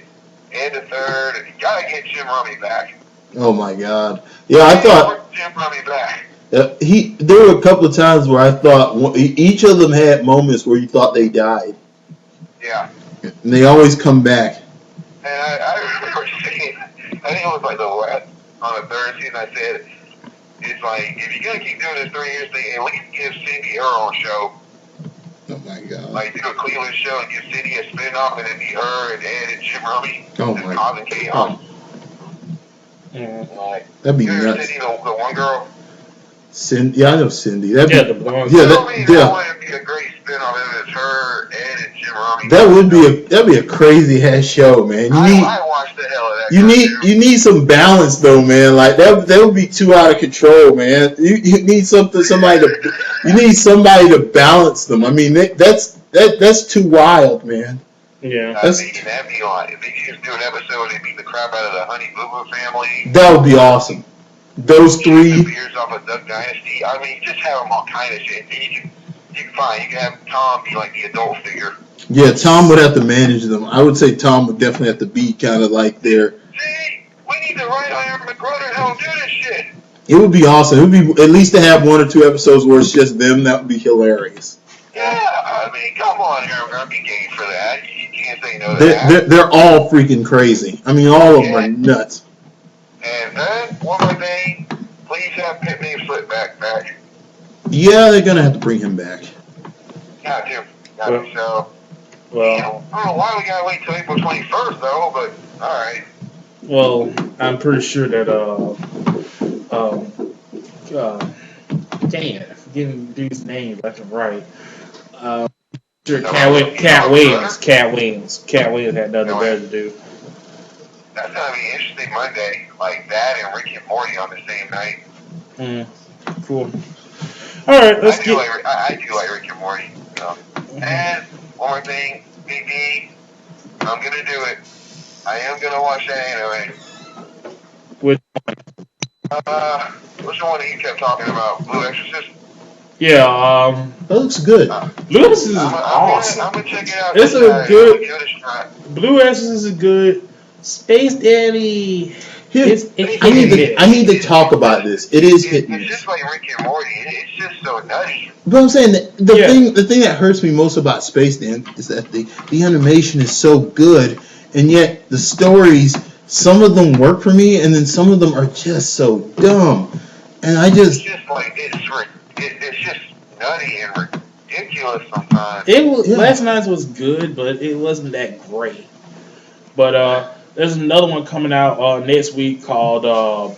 Ed the third. You gotta get Jim Rummy back. Oh my God. Yeah, I thought. Jim Rummy back. There were a couple of times where I thought each of them had moments where you thought they died. Yeah. And they always come back. And I remember saying, I think it was like on the third season, I said, it's like, if you're going to keep doing this 3 years thing, at least give Cindy her own show. Oh my God. Like, do a Cleveland show and give Cindy a spin-off and then be her and Ed and Jim Rummy. Oh and my causing chaos. Yeah. That'd be You remember nuts. Cindy, the one girl? Cindy, yeah, I know Cindy. That'd Yeah, be, the blonde. yeah, That would be a great spin-off if it's her, Ed, and Jim Rummy. that'd be a crazy ass show, man. I watched the hell of that. You need some balance though, man. Like that would be too out of control, man. You need somebody to balance them. I mean, that's too wild, man. Yeah. That'd be like, if they just do an episode and they beat the crap out of the Honey Boo Boo family. That would be awesome. Those three. The beers off of Duck Dynasty. I mean, just have them all kind of shit. Then you can have Tom be like the adult figure. Yeah, Tom would have to manage them. I would say Tom would definitely have to be kind of like there. See, we need to write Iron McGruder and help do this shit. It would be awesome. It would be at least to have 1 or 2 episodes where it's just them. That would be hilarious. Yeah, I mean, come on, Aaron. I'd be game for that. You can't say no to that. They're all freaking crazy. I mean, all of them are nuts. And then, one more thing. Please have Pittman's foot back. Yeah, they're going to have to bring him back. Got to. So, Well, I don't know why we got to wait till April 21st, though, but all right. well, I'm pretty sure that dang it, I'm forgetting dude's name left and right. Sure, Cat Williams had nothing better to do. That's gonna be interesting Monday, like that and Rick and Morty on the same night. Cool. All right, let's get. I do like Rick and Morty. So. And one more thing, BB, I'm gonna do it. I am gonna watch that anime. Which one that you kept talking about? Blue Exorcist? Yeah, that looks good. Blue Exorcist is awesome. I'm gonna check it out. It's a good. Blue Exorcist is good. Space Dandy. I need to talk about this. It is hit and miss. It's just like Rick and Morty. It's just so nutty. But I'm saying that the thing that hurts me most about Space Dandy is that the animation is so good, and yet the stories, some of them work for me, and then some of them are just so dumb. And I just it's just like it's just nutty and ridiculous sometimes. Last night's was good, but it wasn't that great. But there's another one coming out next week called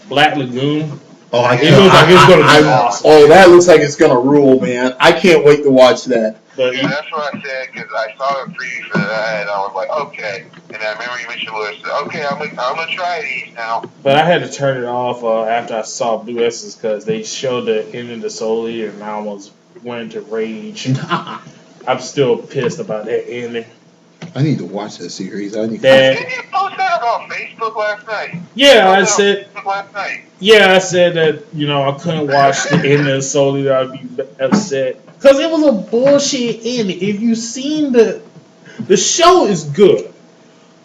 Black Lagoon. Oh, it looks like it's gonna be awesome. Oh, that looks like it's gonna rule, man! I can't wait to watch that. But yeah, that's what I said because I saw the preview for that and I was like, okay. And I remember you mentioned Lewis. Okay, I'm gonna try these now. But I had to turn it off after I saw Blue Exorcist because they showed the ending to Soli and I almost went into rage. I'm still pissed about that ending. I need to watch that series. Didn't you post that about Facebook last night? Yeah, I said. Yeah, I said that I couldn't watch the ending of Soli. That I'd be upset because it was a bullshit ending. If you've seen the show is good.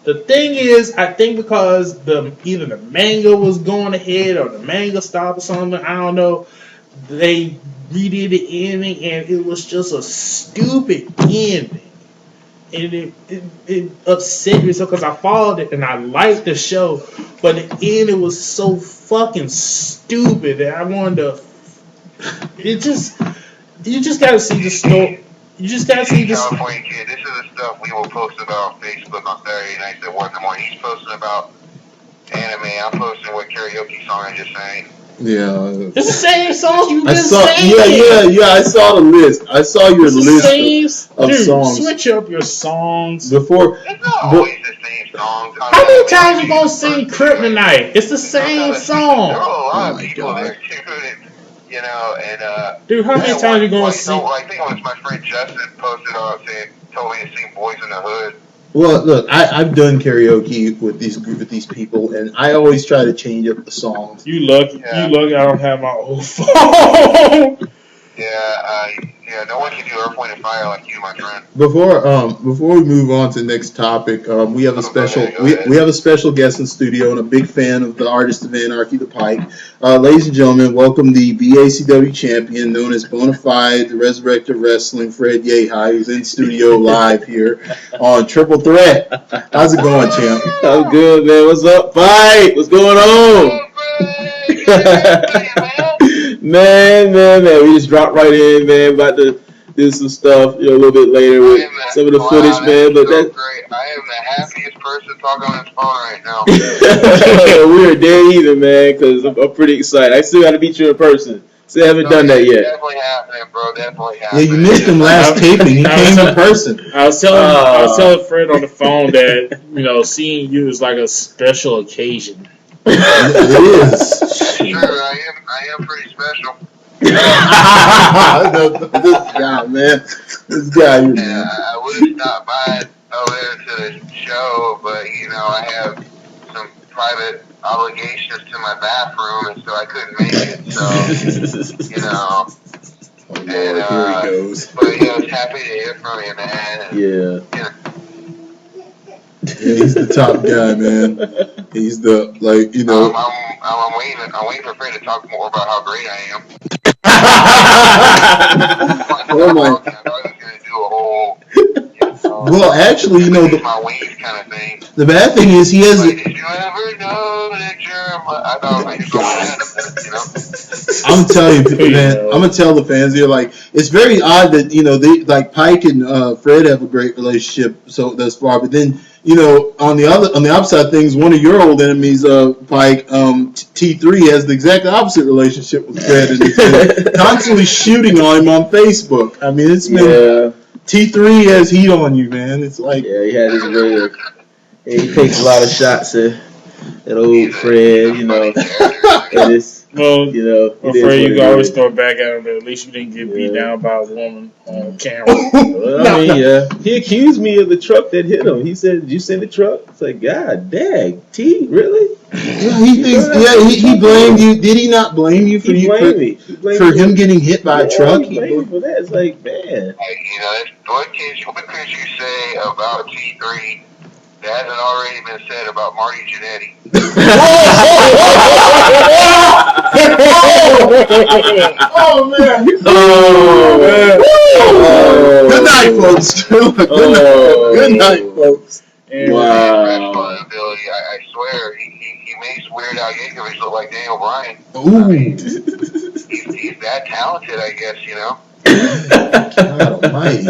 The thing is, I think because either the manga was going ahead or the manga stopped or something, I don't know. They redid the ending and it was just a stupid ending. And it upset me so because I followed it and I liked the show, but at the end it was so fucking stupid that I wanted to. You just gotta see the story. You just gotta see this. California kid, this is the stuff we will post about on Facebook on Saturday nights at 1 in the morning. He's posting about anime. I'm posting what karaoke song I just sang. Yeah. It's the same songs you've been saying. Yeah. I saw the list. I saw your list of songs. Switch up your songs. Before. It's not always the same songs. How many times you gonna sing Kryptonite? It's the same song. There are a lot of people there too, and dude, how many times you gonna sing? I think it was my friend Justin posted on saying, told me to sing Boys in the Hood. Well, look, I've done karaoke with these people, and I always try to change up the songs. You lucky I don't have my old phone. Yeah, no one can do Earth, Wind, and Fire like you, my friend. Before we move on to the next topic, we have a special guest in studio and a big fan of the Artist of Anarchy, the Pike. Ladies and gentlemen, welcome the BACW champion, known as Bonafide, the Resurrected Wrestling, Fred Yehai, who's in studio live here on Triple Threat. How's it going, champ? I'm good, man. What's up, Pike? What's going on? Man, we just dropped right in, man. About to do some stuff, a little bit later with some of the footage, man. But that's great. I am the happiest person talking on this phone right now. We're dead even, man, because I'm pretty excited. I still got to meet you in person. Still haven't done that yet. Definitely happening, bro. Definitely happening. Yeah, you missed him last taping. He came in person. I was telling Fred on the phone that seeing you is like a special occasion. It is. Sure, I am pretty special. This guy, man. This guy, man. I would have stopped by over there to the show, but I have some private obligations to my bathroom, and so I couldn't make it. So Oh, Lord, here he goes. But I was happy to hear from you, man. Yeah. Yeah, he's the top guy, man. He's the I'm waiting for Fred to talk more about how great I am. Oh my! I was going to do a whole Well, actually, you know, my wings kind of thing. the bad thing is he has. Like, did you ever know that you're I thought like so bad, you know. I'm telling you, You man. know. I'm gonna tell the fans here. Like, it's very odd that they like Pike and Fred have a great relationship so thus far, but then on the opposite of things, one of your old enemies, Pike, T3 has the exact opposite relationship with Fred and he's been constantly shooting on him on Facebook. I mean, it's been T3 has heat on you, man. It's like he had his way of. He takes a lot of shots at old Fred, and it's Well, it is afraid what you it can always is. throw it back at him, but at least you didn't get beat down by a woman on camera. Well, I mean, he accused me of the truck that hit him. He said, "Did you send the truck?" It's like, God, dang, T, really? Yeah, he thinks. Yeah, he blamed you. Did he not blame you for He blamed me. He blamed for me. him getting hit by a truck? He blamed me for that. It's like, man. What could you say about T3 that hasn't already been said about Marty Jannetty? Oh man! Good night, folks. Good night, folks. Wow. Ability, I swear, he makes Weird Al Yankovic look like Daniel Bryan. Ooh. I mean, he's that talented, I guess, God almighty.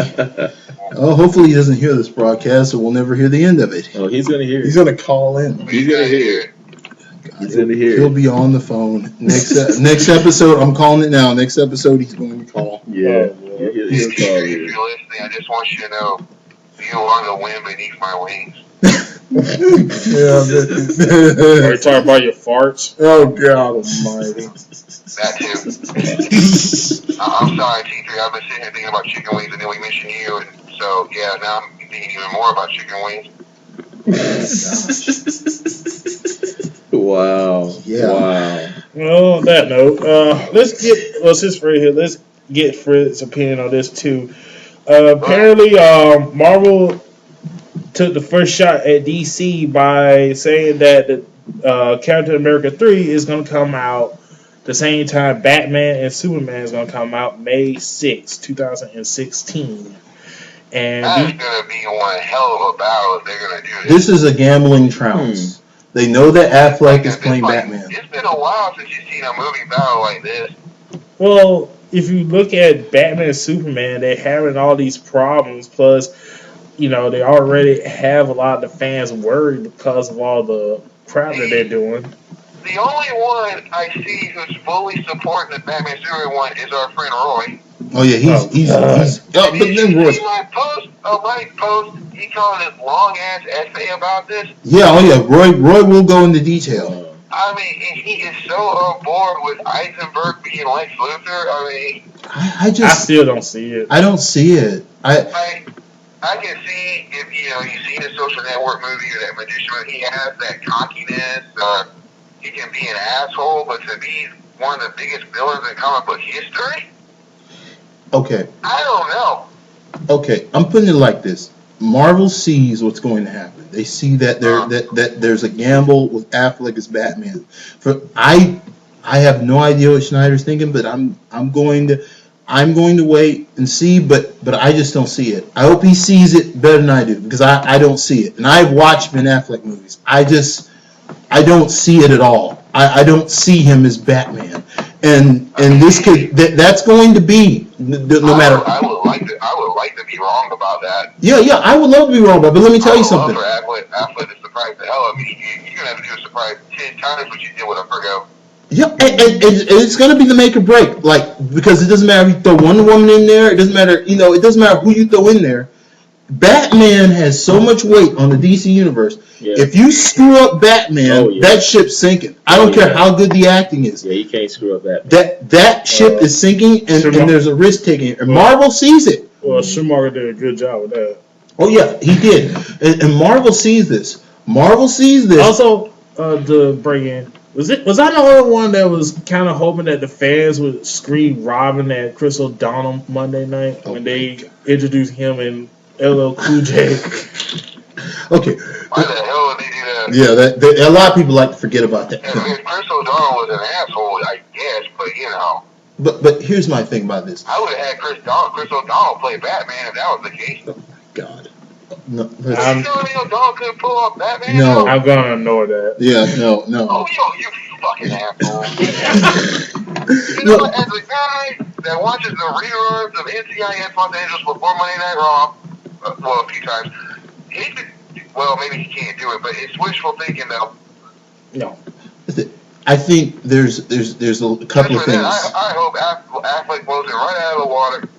Oh, hopefully he doesn't hear this broadcast, so we'll never hear the end of it. Oh, he's gonna hear it. He's gonna call in. He's gonna hear it. He's gonna hear it. He'll be on the phone next episode. I'm calling it now. Next episode, he's going to call. Yeah, If he'll call you're you. listening, I just want you to know you are the wind beneath my wings. Yeah. Are you talking about your farts? Oh God Almighty. That too. I'm sorry, T3. I've been sitting here thinking about chicken wings, and then we mentioned you, and so yeah, now I'm thinking even more about chicken wings. Wow. Yeah. Wow. Well, on that note, since Fred here, let's get Fred's opinion on this too. Apparently, Marvel took the first shot at DC by saying that the Captain America 3 is going to come out the same time Batman and Superman is going to come out May 6, 2016. And that's going to be one hell of a battle if they're going to do this. This is a gambling trounce. They know that Affleck is playing Batman. It's been a while since you've seen a movie battle like this. Well, if you look at Batman and Superman, they're having all these problems. Plus, they already have a lot of the fans worried because of all the crap that they're doing. The only one I see who's fully supporting the Batman Superman one is our friend Roy. Oh yeah, he's. But then Roy. Mike post. He called his long ass essay about this. Yeah, Roy will go into detail. I mean, he is so on board with Eisenberg being Lex Luthor. I mean, I still don't see it. I don't see it. I can see if you've seen the Social Network movie or that Magician movie, he has that cockiness. He can be an asshole, but to be one of the biggest villains in comic book history. Okay. I don't know. Okay, I'm putting it like this. Marvel sees what's going to happen. They see that that there's a gamble with Affleck as Batman. I have no idea what Schneider's thinking, but I'm going to wait and see, but I just don't see it. I hope he sees it better than I do because I don't see it. And I've watched Ben Affleck movies. I don't see it at all. I don't see him as Batman. And this kid, that's going to be no matter. I would like to be wrong about that. Yeah, I would love to be wrong, but let me tell you something. Affleck to surprise the hell out of me. You're gonna have to do a surprise 10 times what you did with Virgo. Yeah, and it's going to be the make or break, because it doesn't matter if you throw Wonder Woman in there. It doesn't matter, it doesn't matter who you throw in there. Batman has so much weight on the DC universe. Yeah. If you screw up Batman, that ship's sinking. I don't care how good the acting is. Yeah, you can't screw up Batman. That ship is sinking, and there's a risk taking. And Marvel sees it. Well, Schumacher did a good job with that. Oh yeah, he did. And Marvel sees this. Also, to bring in. Was I the only one that was kind of hoping that the fans would scream Robin at Chris O'Donnell Monday night when they introduced him and LL Cool J? Okay. Why the hell would they do that? Yeah, a lot of people like to forget about that. If Chris O'Donnell was an asshole, I guess, but But here's my thing about this. I would have had Chris O'Donnell play Batman if that was the case. Oh my God. No, You know Neil Dawn couldn't pull off Batman? No. I'm gonna ignore that. yeah, no. Oh, you fucking asshole. You No. know, as a guy that watches the reruns of NCIS Los Angeles before Monday Night Raw, well, a few times, maybe he can't do it, but it's wishful thinking though. No. I think there's a couple of things. I hope Affleck blows it right out of the water.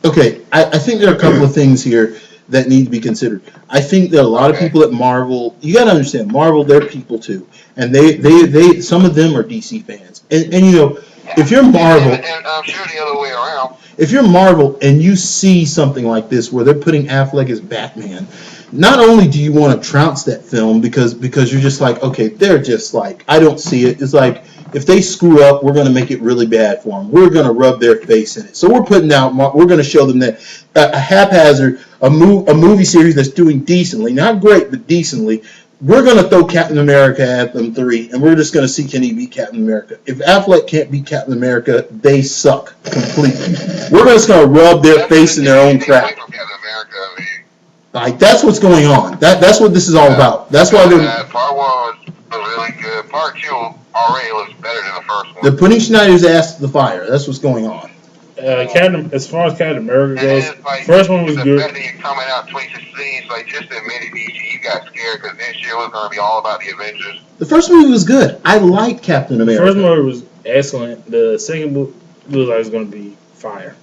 Okay, I think there are a couple of things here that need to be considered. I think that a lot of people at Marvel, you got to understand, Marvel, they're people too, and they some of them are DC fans, and you know, if you're Marvel, and I'm sure the other way around. If you're Marvel and you see something like this where they're putting Affleck as Batman, not only do you want to trounce that film because you're just like, okay, they're just like, I don't see it. It's like, if they screw up, we're going to make it really bad for them. We're going to rub their face in it. So we're going to show them that a haphazard, a movie series that's doing decently, not great, but decently, we're going to throw Captain America at them 3, and we're just going to see can he beat Captain America. If Affleck can't beat Captain America, they suck completely. We're just going to rub their face in their own crap. Like, that's what's going on. That's what this is all about. That's why they're... Part 1 was really good. Part 2 already looks better than the first one. They're putting Schneider's ass to the fire. That's what's going on. As far as Captain America goes, first one was good. The fact that you're coming out 2016, it's like just admit it, DC, you got scared because this year was going to be all about the Avengers. The first movie was good. I liked Captain America. The first movie was excellent. The second movie looked like it's going to be fire.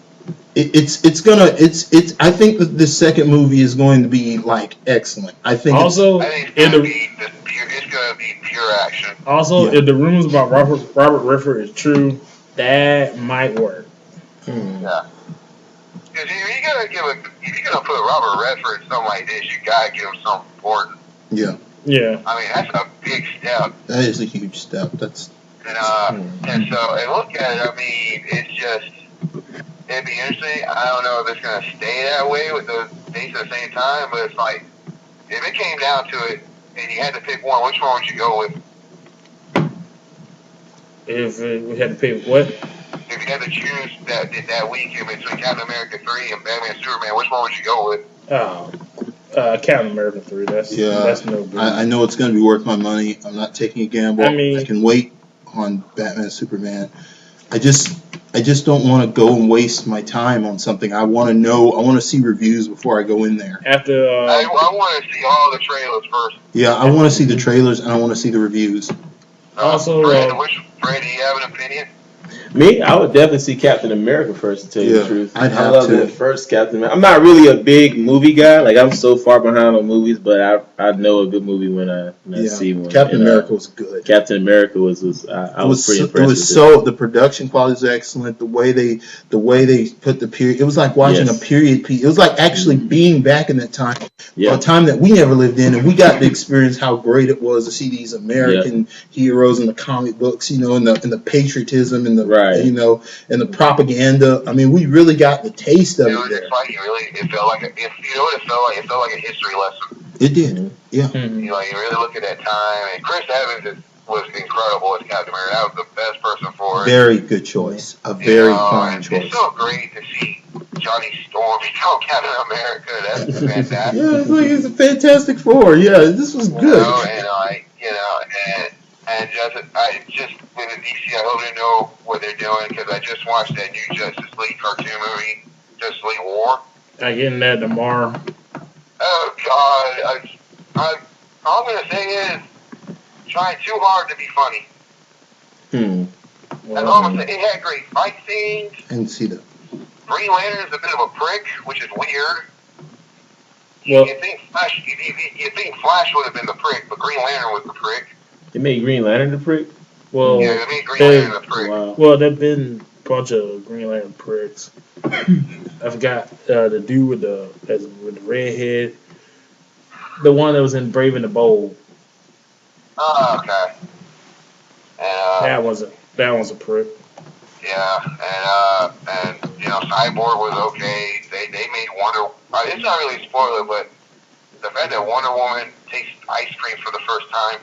I think that the second movie is going to be like excellent. I think it's going to be pure action. Also, if the rumors about Robert Redford is true, that might work. Yeah. Because if you're gonna put Robert Redford in something like this, you gotta give him something important. Yeah. Yeah. I mean, that's a big step. That is a huge step. That's. And look at it. I mean, it'd be interesting. I don't know if it's gonna stay that way with those dates at the same time, but it's like if it came down to it and you had to pick one, which one would you go with? If we had to pick what? If you had to choose that week in between Captain America 3 and Batman Superman, which one would you go with? Oh, Captain America 3. That's no good. I know it's going to be worth my money. I'm not taking a gamble. I can wait on Batman Superman. I just don't want to go and waste my time on something. I want to see reviews before I go in there. After I want to see all the trailers first. Yeah, I want to see the trailers and I want to see the reviews. Also, Fred, do you have an opinion? Me, I would definitely see Captain America first, to tell you the truth. I'd have I love that first Captain America. I'm not really a big movie guy. Like, I'm so far behind on movies, but I know a good movie when I see one. Captain America was good. Captain America was I was pretty impressed. It was the production quality was excellent. The way they put the period, it was like watching a period piece. It was like actually being back in that time, a time that we never lived in, and we got to experience how great it was to see these American heroes in the comic books, and the patriotism and the and the propaganda. I mean, we really got the taste of it. It felt like it felt like a history lesson. It did, yeah. Mm-hmm. You really look at that time, and Chris Evans was incredible as Captain America. That was the best person for it. Very good choice. A very fine choice. It's so great to see Johnny Storm become Captain America. That's fantastic. It's a Fantastic Four. Yeah, this was good. I just with the DC, I hope they know what they're doing because I just watched that new Justice League cartoon movie, Justice League War. I'm getting that tomorrow. Oh God, all I'm gonna say is trying too hard to be funny. That's all I'm gonna say. It had great fight scenes. I didn't see that. Green Lantern's a bit of a prick, which is weird. Well, you think Flash would have been the prick, but Green Lantern was the prick. They made Green Lantern the prick? Well, yeah, they made Green Lantern the prick. Wow. Well, there've been a bunch of Green Lantern pricks. I forgot the dude with the red head, the one that was in Brave and the Bold. Oh, okay. And that one's a prick. Yeah, and Cyborg was okay. They made Wonder. It's not really a spoiler, but the fact that Wonder Woman tastes ice cream for the first time.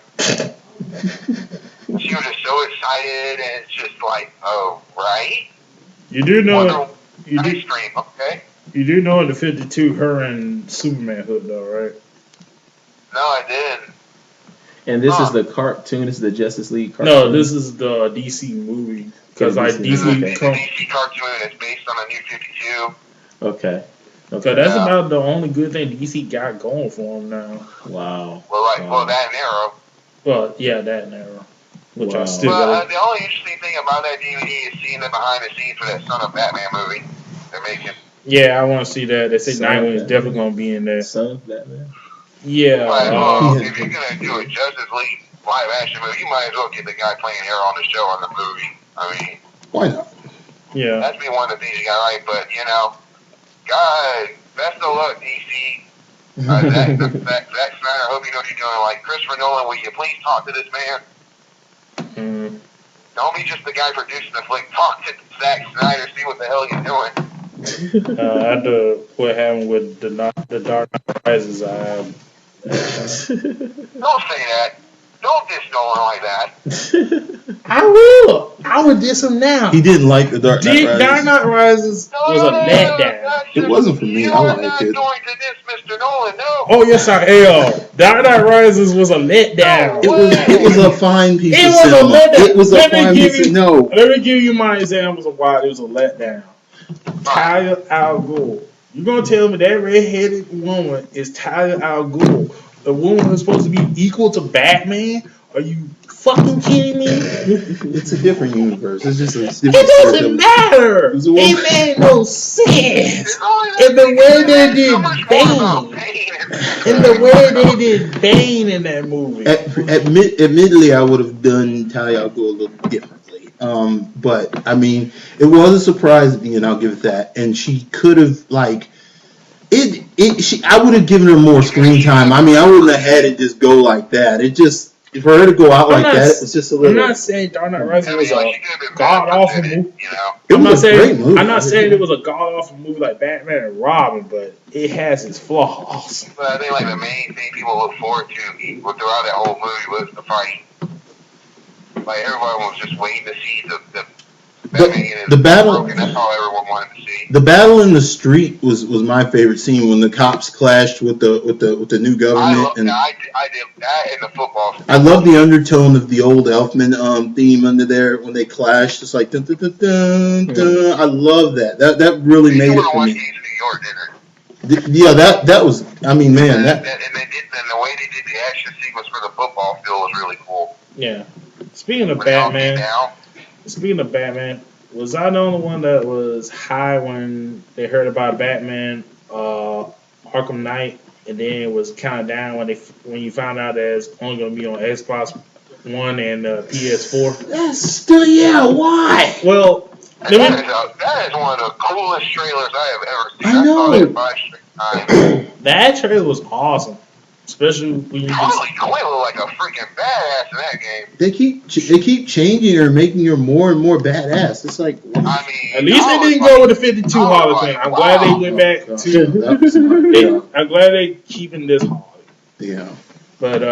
She was just so excited, and it's just like, oh, right? You do know ice cream, okay? You do know in the 52, her and Superman hooked though, right? No, I didn't. And this is the cartoon. This is the Justice League cartoon. No, this is the DC movie. Because like This is the DC, DC cartoon. It's based on a new 52. Okay. So that's about the only good thing DC got going for him now. Wow. Well, that and Arrow. Well, yeah, that and Arrow. Which I still. The only interesting thing about that DVD is seeing the behind the scenes for that Son of Batman movie they're making. Yeah, I want to see that. They say Nightwing is definitely going to be in there. Son of Batman. Yeah. If you're gonna do a Justice League live action movie, you might as well get the guy playing Arrow on the show on the movie. I mean, why not? Yeah. That'd be one of the things you got right. But God, best of luck, DC. Zack Snyder, I hope you know what you're doing. Like Christopher Nolan, will you please talk to this man? Don't be just the guy producing the flick. Talk to Zack Snyder, see what the hell he's doing. After what happened with the Dark Knight Rises, Don't say that. Don't diss Nolan like that. I will. I would diss him now. He didn't like the Dark Knight Rises. Dark Knight Rises was a letdown. It wasn't for me. I liked it. You're not going to diss Mr. Nolan, no. Oh yes, I am. Dark Knight Rises was a letdown. It was a fine piece of cinema. It was a fine piece of Let me give you my examples of why it was a letdown. Talia al Ghul. You gonna tell me that red-headed woman is Talia al Ghul, the woman who's supposed to be equal to Batman? Are you fucking kidding me? It's a different universe. It's just a different. It doesn't matter. It made no sense. And the way they did Bane, in that movie. Admittedly, I would have done Talia al Ghul a little differently. But I mean, it was a surprise to me, and I'll give it that. And she could have I would have given her more screen time. I mean, I wouldn't have had it just go like that. It just. For her to go out like that, it's just a little. I'm not saying Dark Knight Rises was a god awful movie. I'm not saying it was a god awful movie like Batman and Robin, but it has its flaws. But I think the main thing people look forward to throughout that whole movie was the fight. Like everyone was just waiting to see the battle. That's all everyone wanted to see. The battle in the street was my favorite scene when the cops clashed with the new government. I did that in the football. I love the undertone of the old Elfman theme under there when they clashed. It's like dun, dun, dun, dun, dun. I love that. That really made it for me. New York, didn't it? Yeah, that was. I mean, man, and the way they did the action sequence for the football field was really cool. Yeah. Speaking of Batman, was I the only one that was high when they heard about Batman Arkham Knight, and then it was kind of down when you found out that it's only going to be on Xbox One and PS4? Why? Well, that is one of the coolest trailers I have ever seen. I know. I saw that 5 straight times. That trailer was awesome. Especially when you Harley Quinn looked like a freaking badass in that game. They keep changing her, making her more and more badass. It's like, I mean, at least they didn't go with the 52 Harley Quinn. I'm glad they went back to. I'm glad they keeping this Harley. Yeah. But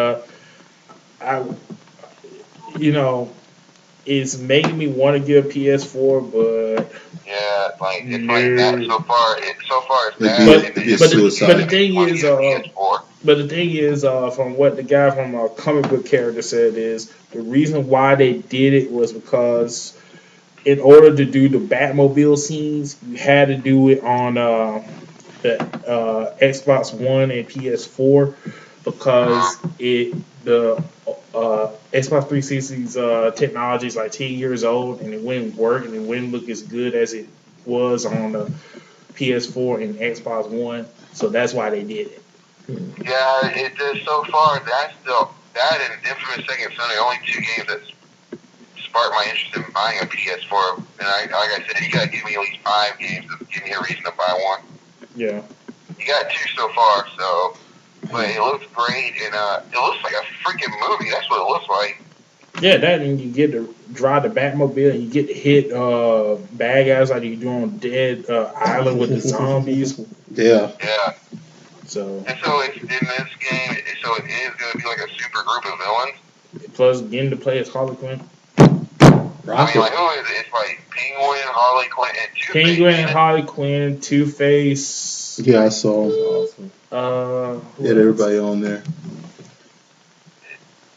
it's making me want to get a PS4, but yeah, like that so far. It's bad. But the thing is, from what the guy from a comic book character said is the reason why they did it was because in order to do the Batmobile scenes, you had to do it on the Xbox One and PS4 because the Xbox 360's technology is like 10 years old and it wouldn't work and it wouldn't look as good as it was on the PS4 and Xbox One. So that's why they did it. Yeah, it does so far. That and Infamous Second Son are the only 2 games that sparked my interest in buying a PS4. And like I said, you gotta give me at least 5 games to give me a reason to buy one. Yeah. You got 2 so far, so. But it looks great, and it looks like a freaking movie. That's what it looks like. Yeah, that and you get to drive the Batmobile and you get to hit bad guys like you do on Dead Island with the zombies. Yeah. Yeah. So. And so it's in this game. So it is going to be like a super group of villains. Plus, getting to play as Harley Quinn. I mean, like, who is it? It's like Penguin, Harley Quinn, and Two-Face. Penguin, Harley Quinn, Two-Face. Yeah, I saw. Awesome. Who Had else? everybody on there.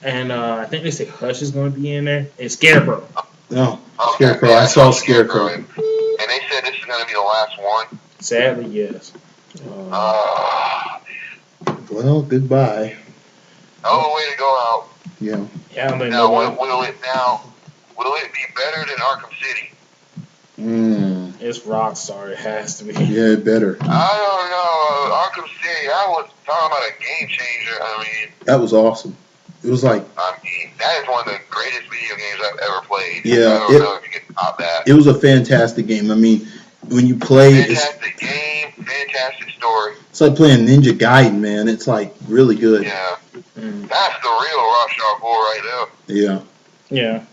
And I think they say Hush is going to be in there. And Scarecrow. No, Okay, Scarecrow. yeah, I saw Scarecrow. And they said this is going to be the last one. Sadly, yes. Well, goodbye. Oh, way to go out. Yeah. Yeah, I don't Now, know. will it be better than Arkham City? It's Rockstar. It has to be. Yeah, better. I don't know. Arkham City, I was talking about a game changer. I mean, That was awesome. It was like, that is one of the greatest video games I've ever played. Yeah, I don't know if you can top that. it was a fantastic game. I mean, when you play, Fantastic game, fantastic story. it's like playing Ninja Gaiden, man. It's like really good. Yeah. That's the real Rockstar Bull right there. Yeah. Yeah.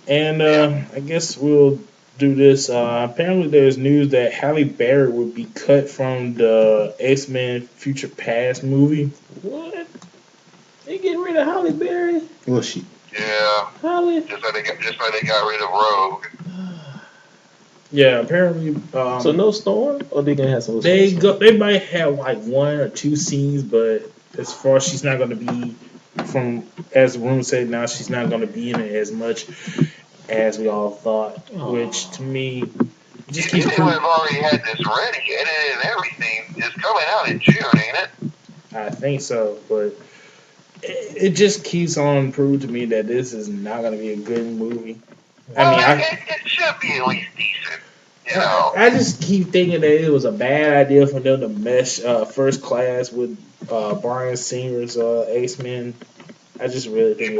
And I guess we'll do this. Apparently, there's news that Halle Berry will be cut from the X-Men Future Past movie. What? They getting rid of Halle Berry? Well, she. Yeah. Halle? Just like they got rid of Rogue. Yeah, apparently. So no Storm? Or they gonna have some? They might have like 1 or 2 scenes, but as far as she's not going to be, from as the rumors say now, she's not going to be in it as much as we all thought. Which to me just keeps. They would have already had this ready, edited and everything. It's coming out in June, ain't it? I think so, but it just keeps on proving to me that this is not going to be a good movie. It should be at least decent. You know. I just keep thinking that it was a bad idea for them to mesh First Class with Bryan Singer's X-Men. I just really think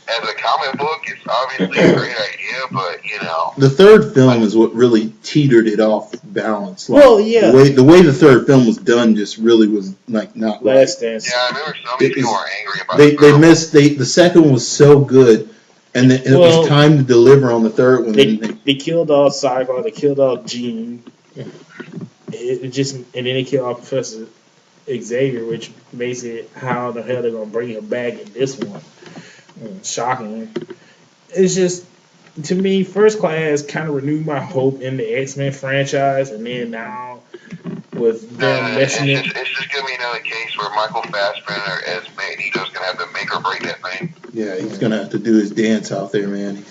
as a comic book, it's obviously a great idea, but you know. The third film is what really teetered it off balance. Like, well, yeah. The way the third film was done just really was like not right. Last Dance. Yeah, I remember so many people were angry about They missed. The second one was so good, and it was time to deliver on the third one. They killed off Cyclops. They killed off Jean. And then they killed off Professor Xavier, which basically how the hell they're gonna bring him back in this one. Shocking. It's just, to me, First Class kind of renewed my hope in the X-Men franchise, and then now with them meshing it. It's just going to be another case where Michael Fassbender as Magneto's going to have to make or break that thing. Yeah, he's going to have to do his dance out there, man.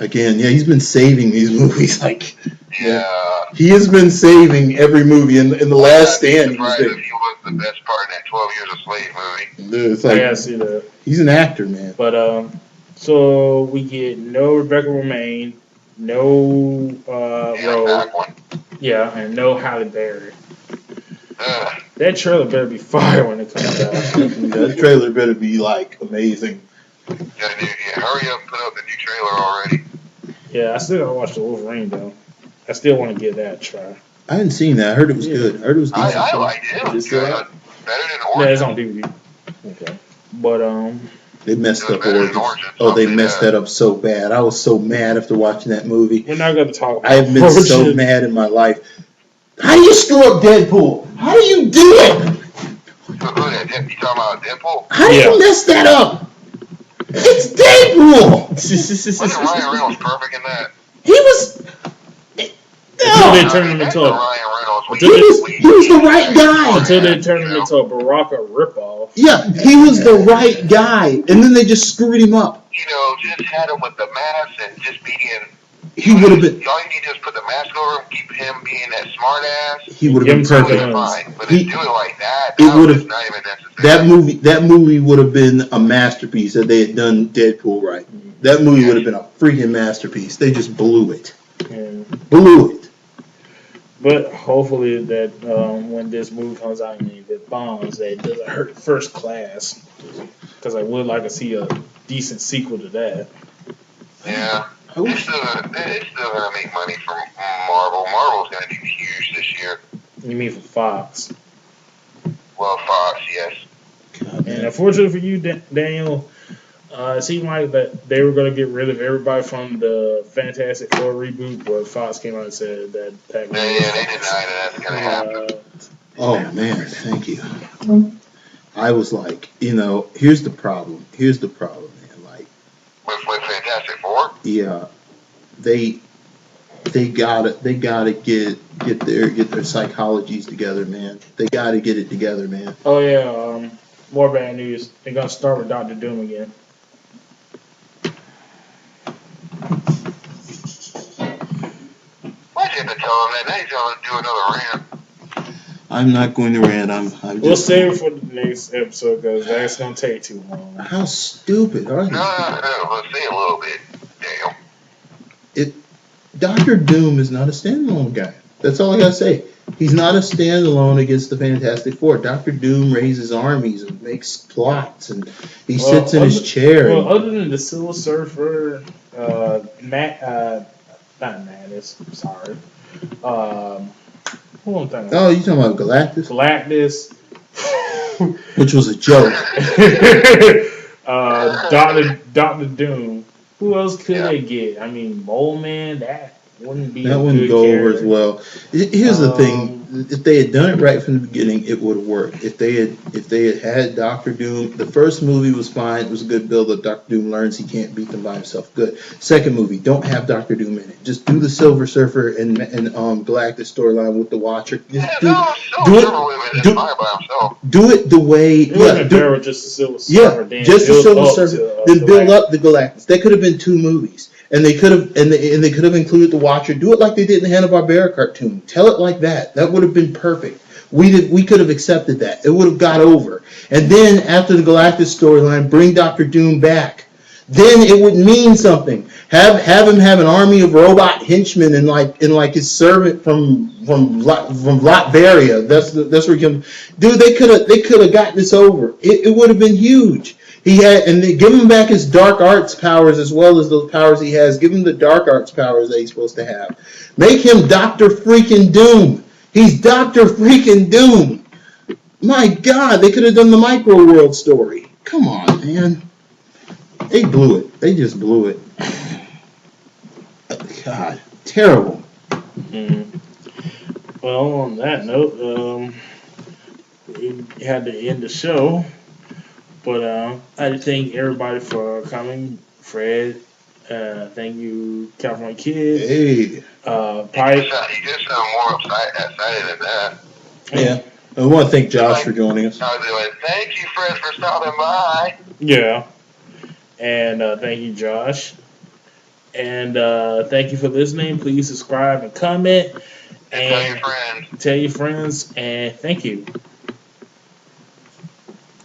Again, yeah, he's been saving these movies. Like, yeah. He has been saving every movie. In the Last Stand, he was the best part in that 12 Years a Slave movie. Dude, it's like, I see that. He's an actor, man. But so we get no Rebecca Romaine, no Rogue, and no Halle Berry. That trailer better be fire when it comes out. That trailer better be like amazing. Yeah, dude, hurry up, put up the new trailer already. Yeah, I still gotta watch the Wolverine though. I still want to give that a try. I hadn't seen that. I heard it was good. I heard it was decent. I liked it. It was good. Better than Origins. Yeah, it's on DVD. Okay. But they messed up Origins. Oh, they messed that up so bad. I was so mad after watching that movie. We're not gonna talk about I have been Origins. so mad in my life. How do you screw up Deadpool? How do you do it? You talking about Deadpool? How do you mess that up? It's Deadpool! Wasn't Ryan Reynolds perfect in that? He was... Until they turned him into he was the right guy. Until they turned him into a Baraka ripoff. Yeah, he was the right guy. And then they just screwed him up. You know, just had him with the mask and just being... He would have been... All you need to do is put the mask over him, keep him being that smart ass. He would have been perfect. Fine. But to do it like that, was not even necessary. That movie would have been a masterpiece if they had done Deadpool right. That movie would have been a freaking masterpiece. They just blew it. Yeah. Blew it. But hopefully that when this movie comes out and it bombs, that it doesn't hurt First Class. Because I would like to see a decent sequel to that. Yeah. It's still going to make money from Marvel. Marvel's going to be huge this year. You mean for Fox? Well, Fox, yes. And unfortunately for you, Daniel, it seemed like that they were going to get rid of everybody from the Fantastic Four reboot, but Fox came out and said that. They denied that that's going to happen. Oh, man, thank you. I was like, here's the problem. Here's the problem, man. Like, with Fantastic Four. yeah, they gotta get their psychologies together, man. They gotta get it together, man. Oh yeah, more bad news. They're gonna start with Doctor Doom again. Why'd you have to tell him that? Now he's gonna do another rant. I'm not going to rant. We'll save it for the next episode because that's gonna take too long. How stupid are you? No, let's see a little bit. Damn. Doctor Doom is not a standalone guy. That's all I gotta say. He's not a standalone against the Fantastic Four. Doctor Doom raises armies and makes plots, and he sits in his chair. Well, other than the Silver Surfer, not Madness. Sorry. Who am I talking about? Oh, you talking about Galactus? Galactus. Which was a joke. Doctor Doom. Who else could they get? I mean, Mole Man. That wouldn't be. That wouldn't go over as well. Here's the thing: if they had done it right from the beginning, it would have worked. If they had Doctor Doom, the first movie was fine. It was a good build up. Doctor Doom learns he can't beat them by himself. Good. Second movie, don't have Doctor Doom in it. Just do the Silver Surfer and Galactus storyline with the Watcher. Just do it the way. Just the Silver Surfer. Yeah, just the Silver Surfer. Then build up the Galactus. That could have been 2 movies. And they could have included the Watcher. Do it like they did in the Hanna-Barbera cartoon. Tell it like that. That would have been perfect. We could have accepted that. It would have got over. And then after the Galactus storyline, bring Doctor Doom back. Then it would mean something. Have him have an army of robot henchmen and like his servant from Latveria. That's where he comes. Dude, they could have gotten this over. It would have been huge. They give him back his dark arts powers as well as those powers he has. Give him the dark arts powers that he's supposed to have. Make him Dr. freaking Doom. He's Dr. freaking Doom. My God, they could have done the Micro World story. Come on, man. They blew it. They just blew it. God, terrible. Mm-hmm. Well, on that note, we had to end the show. But I thank everybody for coming. Fred, thank you, California Kid. Hey. Pipe. You just sound more excited than that. Yeah. I want to thank Josh for joining us. I was like, thank you, Fred, for stopping by. Yeah. And thank you, Josh. And thank you for listening. Please subscribe and comment. And tell your friends. Tell your friends. And thank you.